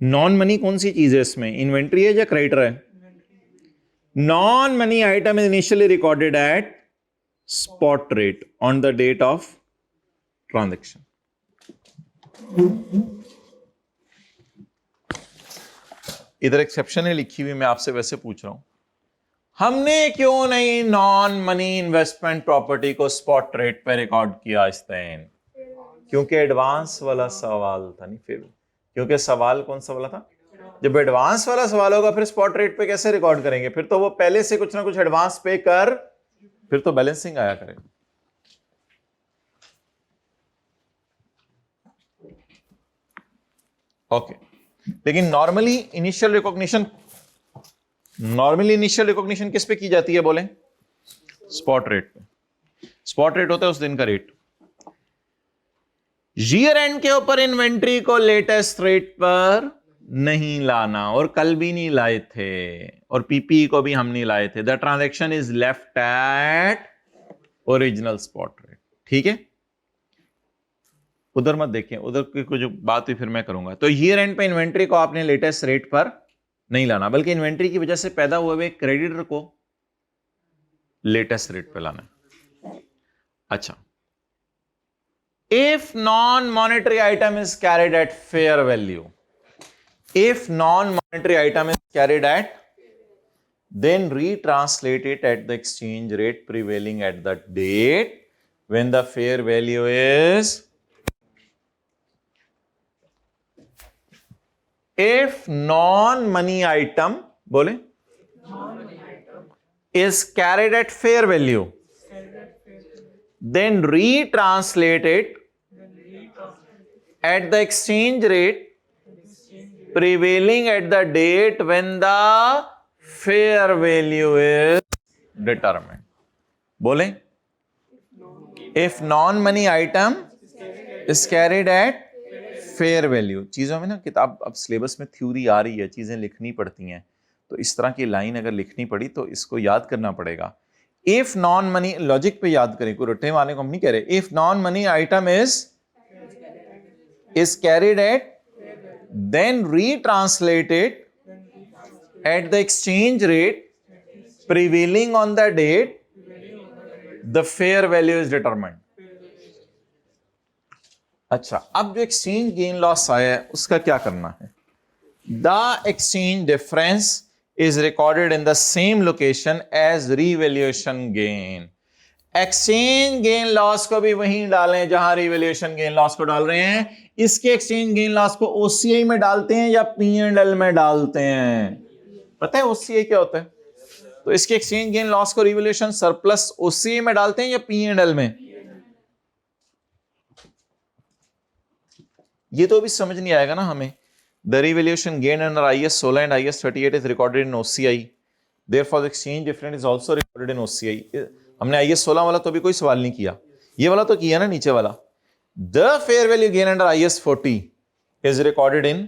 नॉन मनी कौन सी चीज है इसमें, इन्वेंट्री है या क्रेडिटर है? Non money item is initially recorded at spot rate on the date of transaction. इधर एक्सेप्शन है लिखी हुई, मैं आपसे वैसे पूछ रहा हूं, हमने क्यों नहीं नॉन मनी इन्वेस्टमेंट प्रॉपर्टी को स्पॉट रेट पे रिकॉर्ड किया इस दिन? क्योंकि एडवांस वाला सवाल था। नहीं, फिर क्योंकि सवाल कौन सा वाला था? जब एडवांस वाला सवाल होगा फिर स्पॉट रेट पे कैसे रिकॉर्ड करेंगे? फिर तो वो पहले से कुछ ना कुछ एडवांस पे कर, फिर तो बैलेंसिंग आया करेगा। ओके, लेकिन नॉर्मली इनिशियल रिकॉग्निशन किस पे की जाती है बोले? स्पॉट रेट पे। स्पॉट रेट होता है उस दिन का रेट। ईयर एंड के ऊपर इन्वेंट्री को लेटेस्ट रेट पर नहीं लाना, और कल भी नहीं लाए थे, और पीपी को भी हम नहीं लाए थे। The transaction is left eight original spot rate. ठीक है, उधर मत देखें, उधर की कुछ बात हुई फिर मैं करूंगा। तो ईयर एंड पे इन्वेंट्री को आपने लेटेस्ट रेट पर नहीं लाना, बल्कि इन्वेंट्री की वजह से पैदा हुए क्रेडिटर को लेटेस्ट रेट पे लाना है। अच्छा, if non monetary item is carried at fair value, if non-monetary item is carried at, then retranslate it at the exchange rate prevailing at the date when the fair value is, if non-money item बोले is carried at fair value, then retranslate it at the exchange rate prevailing at the date when the fair value is determined. बोले, if non money item is carried at fair value। चीजों में ना किताब अब सिलेबस में थ्योरी आ रही है, चीजें लिखनी पड़ती हैं, तो इस तरह की लाइन अगर लिखनी पड़ी तो इसको याद करना पड़ेगा। इफ नॉन मनी, लॉजिक पे याद करें, कोई रट्टे मारने को हम नहीं कह रहे। If non money item is carried at, then retranslate it at the exchange rate prevailing on the date the fair value is determined। अच्छा, अब जो एक्सचेंज गेन लॉस आया है उसका क्या करना है? The exchange difference is recorded in the same location as revaluation gain. Exchange gain loss को भी वहीं डालें जहां रिवैल्यूएशन गेन लॉस को डाल रहे हैं। इसके एक्सचेंज गेन लॉस को ओसीआई में डालते हैं या P&L में डालते हैं? पता है ओसीआई क्या होता है? तो इसके एक्सचेंज गेन लॉस को रिवैल्यूएशन सरप्लस ओसीआई में डालते हैं या P&L में? ये तो भी समझ नहीं आएगा ना हमें। The revaluation gain under IAS 16 and IAS 38 is recorded in OCI, therefore the exchange difference is also recorded in OCI। हमने IAS 16 वाला तो भी कोई सवाल नहीं किया, ये वाला तो किया ना नीचे वाला। The fair value gain under IAS 40 is recorded in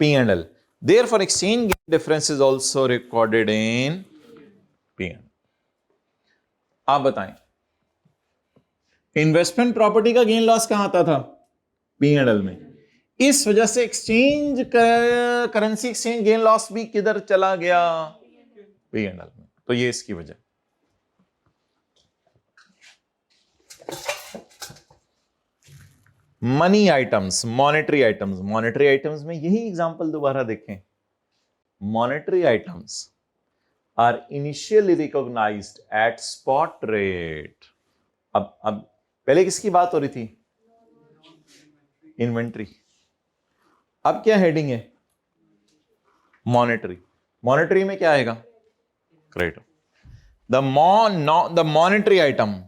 P&L, therefore exchange gain difference is also recorded in P&L। आप बताएं, इन्वेस्टमेंट प्रॉपर्टी का गेन लॉस कहां आता था? P&L में। इस वजह से exchange currency exchange gain loss भी किधर चला गया? P&L में। तो ये इसकी वजह। Money items, monetary items, monetary items में यही एग्जांपल दोबारा देखें। Monetary items are initially recognised at spot rate. अब पहले किसकी बात हो रही थी? इन्वेंट्री। अब क्या हेडिंग है? मॉनेटरी। मॉनेटरी में क्या आएगा? Creditor. the monetary item,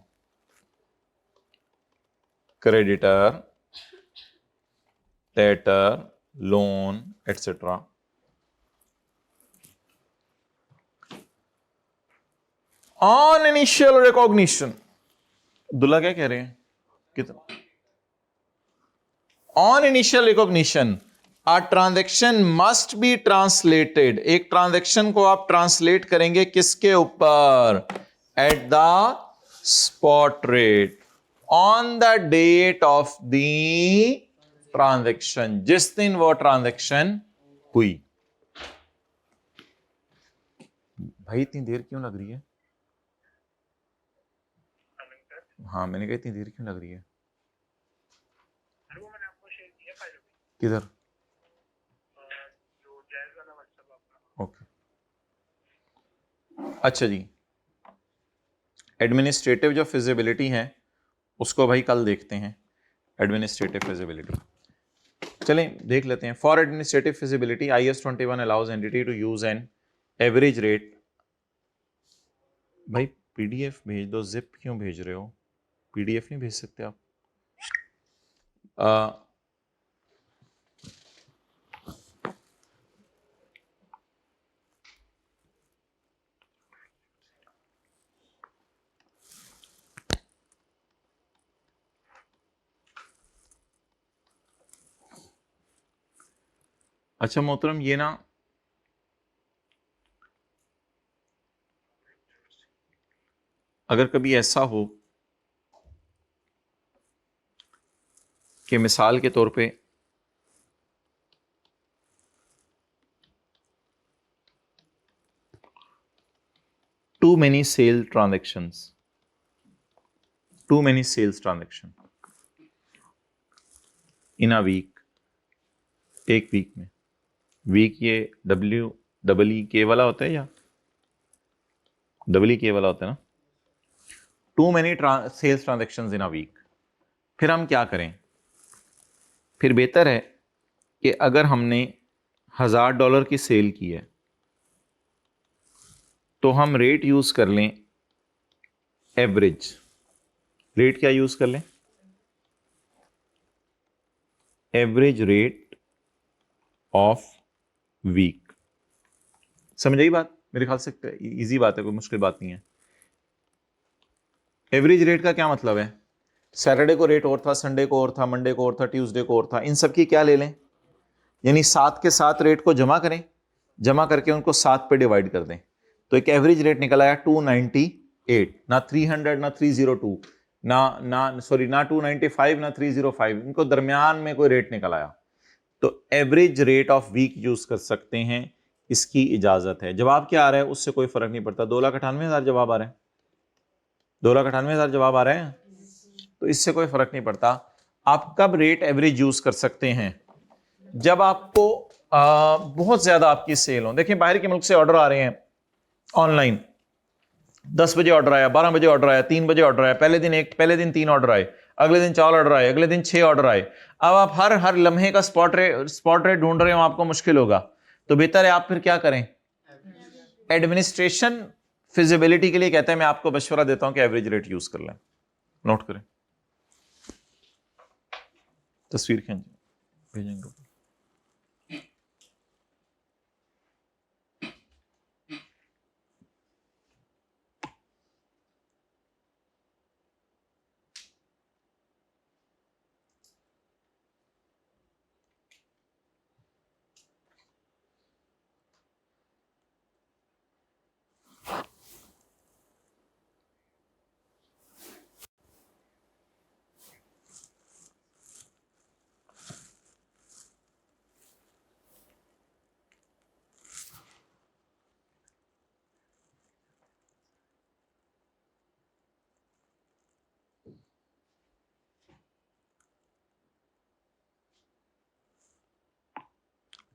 creditor, debtor, loan, etc. On initial recognition, दुल्हा क्या कह रहे हैं कितना? On initial recognition, a transaction must be translated. एक ट्रांजैक्शन को आप ट्रांसलेट करेंगे किसके ऊपर? At the spot rate on the date of the transaction, जिस दिन वो ट्रांजैक्शन हुई। भाई इतनी देर क्यों लग रही है? हाँ मैंने कहा इतनी देर क्यों लग रही है? मैंने आपको शेयर किया फाइल में, किधर? जो जैज वाला व्हाट्सएप आपका। ओके अच्छा जी, एडमिनिस्ट्रेटिव जो फिजिबिलिटी है उसको भाई कल देखते हैं। एडमिनिस्ट्रेटिव फिजिबिलिटी चलें देख लेते हैं। For administrative feasibility IAS 21 allows entity to use an average rate. भाई PDF भेज दो, जिप क्यों भेज रहे हो? PDF नहीं भेज सकते आप? अच्छा मोहतरम, ये ना अगर कभी ऐसा हो कि मिसाल के तौर पे too many sales transactions in a week, एक वीक में, वीक ये WEEK वाला होता है या WEEK वाला होता है ना? Too many sales transactions in a week. फिर हम क्या करें? फिर बेहतर है कि अगर हमने $1000 की सेल की है तो हम रेट यूज कर लें एवरेज। रेट क्या यूज कर लें? Average rate of week. समझ आई बात? मेरे ख्याल से इजी बात है, कोई मुश्किल बात नहीं है। एवरेज रेट का क्या मतलब है? सैटरडे को रेट और था, संडे को और था, मंडे को और था, ट्यूसडे को और था। इन सब की क्या ले लें? यानी 7 के 7 रेट को जमा करें, जमा करके उनको 7 पे डिवाइड कर दें तो एक एवरेज रेट निकल आया 298। ना 300 ना 302 ना 295 ना 305, इनको दरमियान में कोई रेट निकल आया तो average rate of week use कर सकते हैं, इसकी इजाजत है। जवाब क्या आ रहा है उससे कोई फर्क नहीं पड़ता। 2,98,000 जवाब आ रहा है, 2,98,000 जवाब आ रहे हैं, तो इससे कोई फर्क नहीं पड़ता। आप कब रेट एवरेज यूज कर सकते हैं? जब आपको बहुत ज्यादा आपकी सेल हो। देखिए बाहर के मुल्क से ऑर्डर आ रहे हैं ऑनलाइन, 10 बजे ऑर्डर आया, 12 बजे ऑर्डर आया, 3 बजे ऑर्डर आया, पहले दिन 3 ऑर्डर आए, अगले दिन 4 ऑर्डर आए, अगले दिन 6 ऑर्डर आए। अब आप हर लम्हे का स्पॉट रेट ढूंढ रहे हो, आपको मुश्किल होगा, तो बेहतर है आप फिर क्या करें? एडमिनिस्ट्रेशन फिजिबिलिटी के लिए कहता है, मैं आपको मशवरा देता हूं कि एवरेज रेट यूज कर लें। नोट करें, तस्वीर खींच भेजेंगे।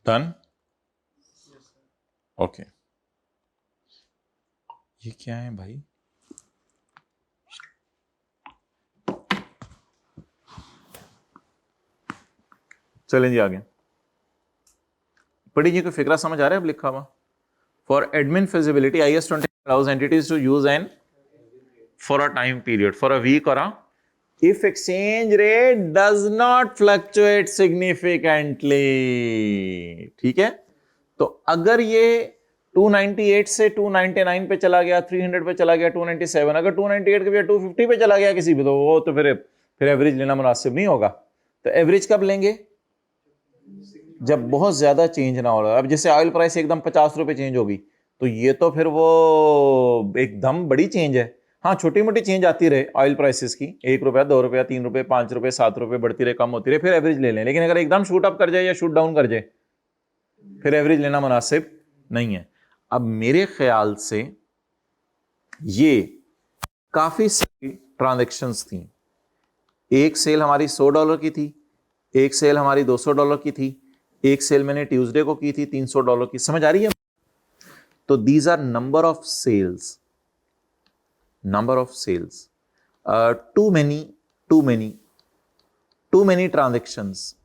डन? ओके, ये क्या है भाई? चलें जी आगे पढ़िए। कोई फिक्रा समझ आ रहा है अब लिखा हुआ? For admin feasibility IAS 20 allows entities to use an for a time period, for a week or a if exchange rate does not fluctuate significantly. ठीक है, तो अगर ये 298 से 299 पे चला गया, 300 पे चला गया, 297, अगर 298 के भैया 250 पे चला गया किसी भी, तो वो तो फिर एवरेज लेना मुनासिब नहीं होगा। तो एवरेज कब लेंगे? जब बहुत ज्यादा चेंज ना हो। अब जैसे ऑयल प्राइस एकदम 50 रुपए चेंज होगी, तो ये तो फिर वो एकदम बड़ी चेंज है। हाँ, छोटी मोटी चेंज आती रहे ऑयल प्राइसेस की, 1 रुपया, 2 रुपया, 3 रुपये, 5 रुपये, 7 रुपये, बढ़ती रहे, कम होती रहे, फिर एवरेज ले लें। लेकिन अगर एकदम शूट अप कर जाए या शूट डाउन कर जाए, फिर एवरेज लेना मुनासिब नहीं है। अब मेरे ख्याल से ये काफी सारी ट्रांजैक्शंस थी। एक सेल हमारी $100 की थी, एक सेल हमारी $200 की थी, एक सेल मैंने ट्यूसडे को की थी $300 की। समझ आ रही है? तो these are number of sales, too many transactions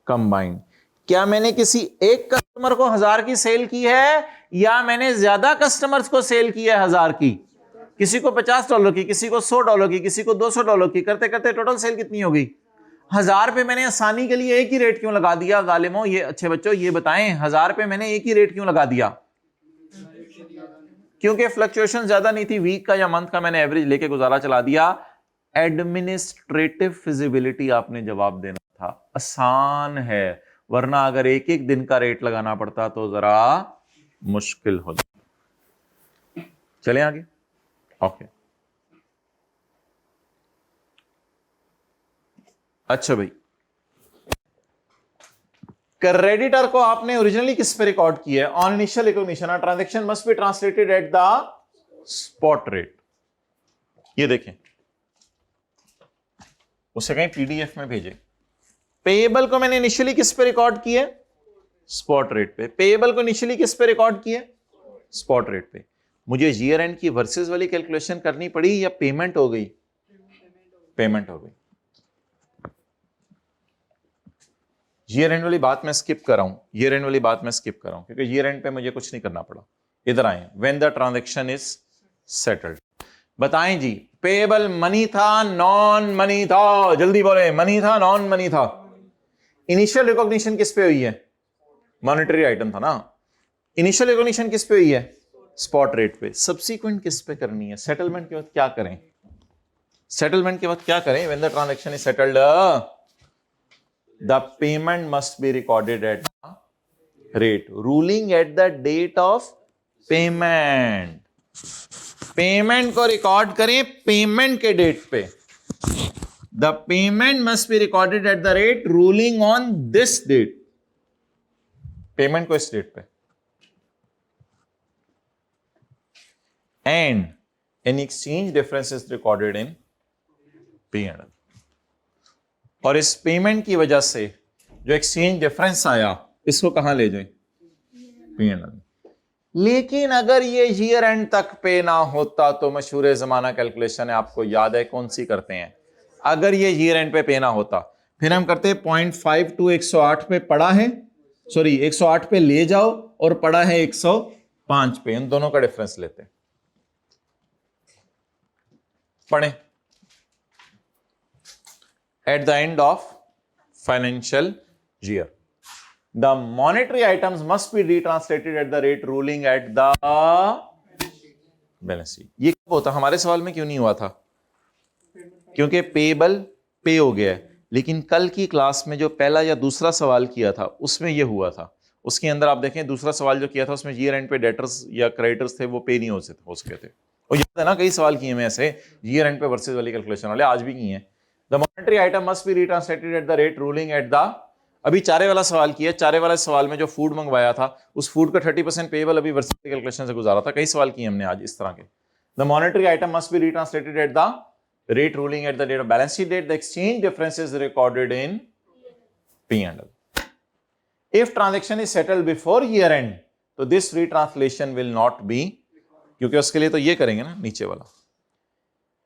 combined। क्या मैंने किसी एक कस्टमर को 1000 की सेल की है, या मैंने ज्यादा कस्टमर्स को सेल की है 1000 की? किसी को $50 की, किसी को $100 की, किसी को $200 की, करते करते टोटल सेल कितनी होगी? 1000 पे मैंने आसानी के लिए एक ही रेट क्यों लगा दिया? जालिमों, ये अच्छे बच्चों ये बताएं, 1000 पे मैंने एक ही रेट क्यों लगा दिया? क्योंकि फ्लक्चुएशन ज्यादा नहीं थी, वीक का या मंथ का मैंने एवरेज लेके गुजारा चला दिया। एडमिनिस्ट्रेटिव फिजिबिलिटी आपने जवाब देना था, आसान है, वरना अगर एक एक दिन का रेट लगाना पड़ता तो जरा मुश्किल हो जाता। चलें आगे। ओके, अच्छा भाई, क्रेडिटर को आपने ओरिजिनली किस पे रिकॉर्ड किया है? On initial recognition a transaction must be translated at the spot rate. ये देखें, उसे कहीं पीडीएफ में भेजे। पेएबल को मैंने इनिशियली किस पे रिकॉर्ड किया है? स्पॉट रेट पे। पेएबल को इनिशियली किस पे रिकॉर्ड किया है? स्पॉट रेट पे। मुझे ईयर एंड की वर्सेस वाली कैलकुलेशन करनी पड़ी या पेमेंट हो गई? पेमेंट हो गई। ईयर एंड वाली बात मैं स्किप कर रहा हूं, क्योंकि ईयर एंड पे मुझे कुछ नहीं करना पड़ा। इधर आए, when the transaction is settled. बताएं जी, पेएबल मनी था, नॉन मनी था? जल्दी बोले, मनी था, नॉन मनी था? इनिशियल रिकॉग्निशन किस पे हुई है? मॉनेटरी आइटम था ना। इनिशियल रिकॉग्निशन किस पे हुई है? स्पॉट रेट पे। सब्सीक्वेंट किस पे करनी है? सेटलमेंट के वक्त क्या करें? When the transaction is settled, the payment must be recorded at the rate, ruling at the date of payment। Payment को रिकॉर्ड करें पेमेंट के डेट पे। The payment must be recorded at the rate ruling on this date। Payment को इस डेट पे। And an exchange difference is recorded in P&L। और इस पेमेंट की वजह से जो एक्सचेंज डिफरेंस आया, इसको कहां ले जाए? P&L। लेकिन अगर ये ईयर एंड तक पे ना होता तो मशहूर जमाना कैलकुलेशन है, आपको याद है कौन सी करते हैं? अगर ये ईयर एंड पे ना होता, फिर हम करते हैं 0.5 टू 108 पे पड़ा है, 108 पे ले जाओ, और पड़ा है 105 पे, इन दोनों का डिफरेंस लेते हैं। पढ़े, at the end of financial year the monetary items must be retranslated at the rate ruling at the balance sheet। ये कब होता? हमारे सवाल में क्यों नहीं हुआ था? क्योंकि पेएबल पे हो गया है, लेकिन कल की क्लास में जो पहला या दूसरा सवाल किया था उसमें ये हुआ था। उसके अंदर आप देखें, दूसरा सवाल जो किया था उसमें ईयर एंड पे डेटर्स या क्रेडिटर्स थे, वो पे नहीं हो सके थे। और याद है ना, कई सवाल किए मैं ऐसे ईयर एंड पे वर्सेस वाली कैलकुलेशन वाले, आज भी किए हैं। The monetary item must be retranslated at the rate ruling at the, अभी चारे वाला सवाल किया, चारे वाला सवाल में जो फूड मंगवाया था, उस फूड का 30% पेएबल अभी वर्सेस कैलकुलेशन से गुजारा था। कई सवाल किए हमने आज इस तरह के। The monetary item must be retranslated at the rate ruling at the date of balance sheet date। The exchange difference is recorded in P&L। If transaction is settled before year end, तो this retranslation will not be, क्योंकि उसके लिए तो ये करेंगे ना नीचे वाला।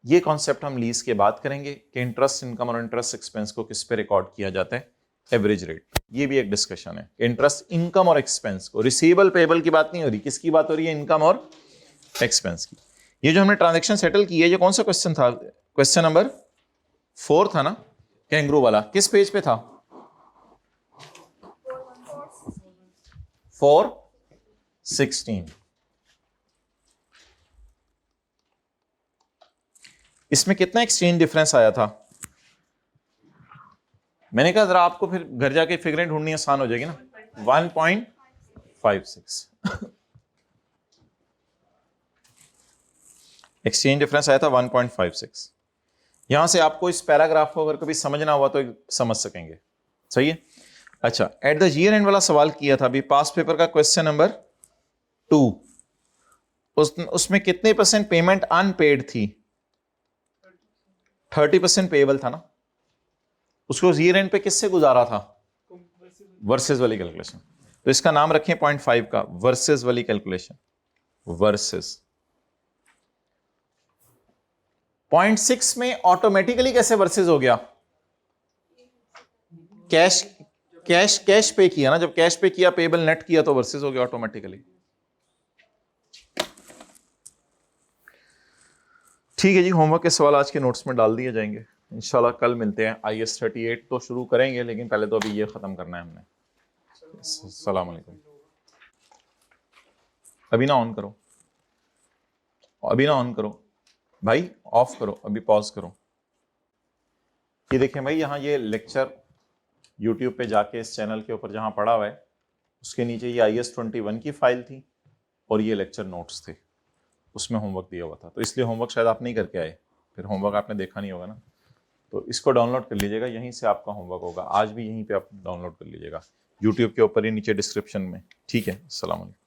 ये कॉन्सेप्ट हम लीज के बाद करेंगे कि इंटरेस्ट इनकम और इंटरेस्ट एक्सपेंस को किस पे रिकॉर्ड किया जाता है? एवरेज रेट, ये भी एक डिस्कशन है। इंटरेस्ट इनकम और एक्सपेंस को, रिसीवेबल पेबल की बात नहीं हो रही, किसकी बात हो रही है? इनकम और एक्सपेंस की। ये जो हमने ट्रांजैक्शन सेटल की है, ये कौन सा क्वेश्चन था? क्वेश्चन नंबर 4 था ना, कैंगरू वाला। किस पेज पे था? 416। इसमें कितना एक्सचेंज डिफरेंस आया था? मैंने कहा जरा आपको फिर घर जाके फिगरें ढूंढनी आसान हो जाएगी ना। 1.56 एक्सचेंज डिफरेंस आया था 1.56। यहां से आपको इस पैराग्राफ को अगर कभी समझना हुआ तो समझ सकेंगे। सही है। अच्छा, एट द ईयर एंड वाला सवाल किया था अभी पास पेपर का, क्वेश्चन नंबर 2। उसमें कितने % पेमेंट अनपेड थी? 30% पेएबल था ना। उसको ईयर एंड पे किससे गुजारा था? वर्सेस वाली कैलकुलेशन। तो इसका नाम रखें 0.5 का, वर्सेस वाली कैलकुलेशन। वर्सेस 0.6 में ऑटोमेटिकली कैसे वर्सेस हो गया? कैश पे किया ना, जब कैश पे किया, पेबल नेट किया तो वर्सेस हो गया ऑटोमेटिकली। ठीक है जी, होमवर्क के सवाल आज के नोट्स में डाल दिए जाएंगे। इंशाल्लाह कल मिलते हैं। IS 38 तो शुरू करेंगे, लेकिन पहले तो अभी ये खत्म करना है हमने। अस्सलाम वालेकुम। अभी ना ऑन करो, अभी ना ऑन करो भाई, ऑफ करो, अभी पॉज करो। ये देखें भाई, यहाँ ये लेक्चर YouTube पे जाके इस चैनल के ऊपर जहाँ पड़ा हुआ है, उसके नीचे ये IS 21 की फाइल थी और ये लेक्चर नोट्स थे, उसमें होमवर्क दिया हुआ था। तो इसलिए होमवर्क शायद आप नहीं करके आए, फिर होमवर्क आपने देखा नहीं होगा ना। तो इसको डाउनलोड कर लीजिएगा, यहीं से आपका होमवर्क होगा। आज भी यहीं पे आप डाउनलोड कर लीजिएगा, YouTube के ऊपर ही नीचे डिस्क्रिप्शन में। ठीक है, अस्सलाम वालेकुम।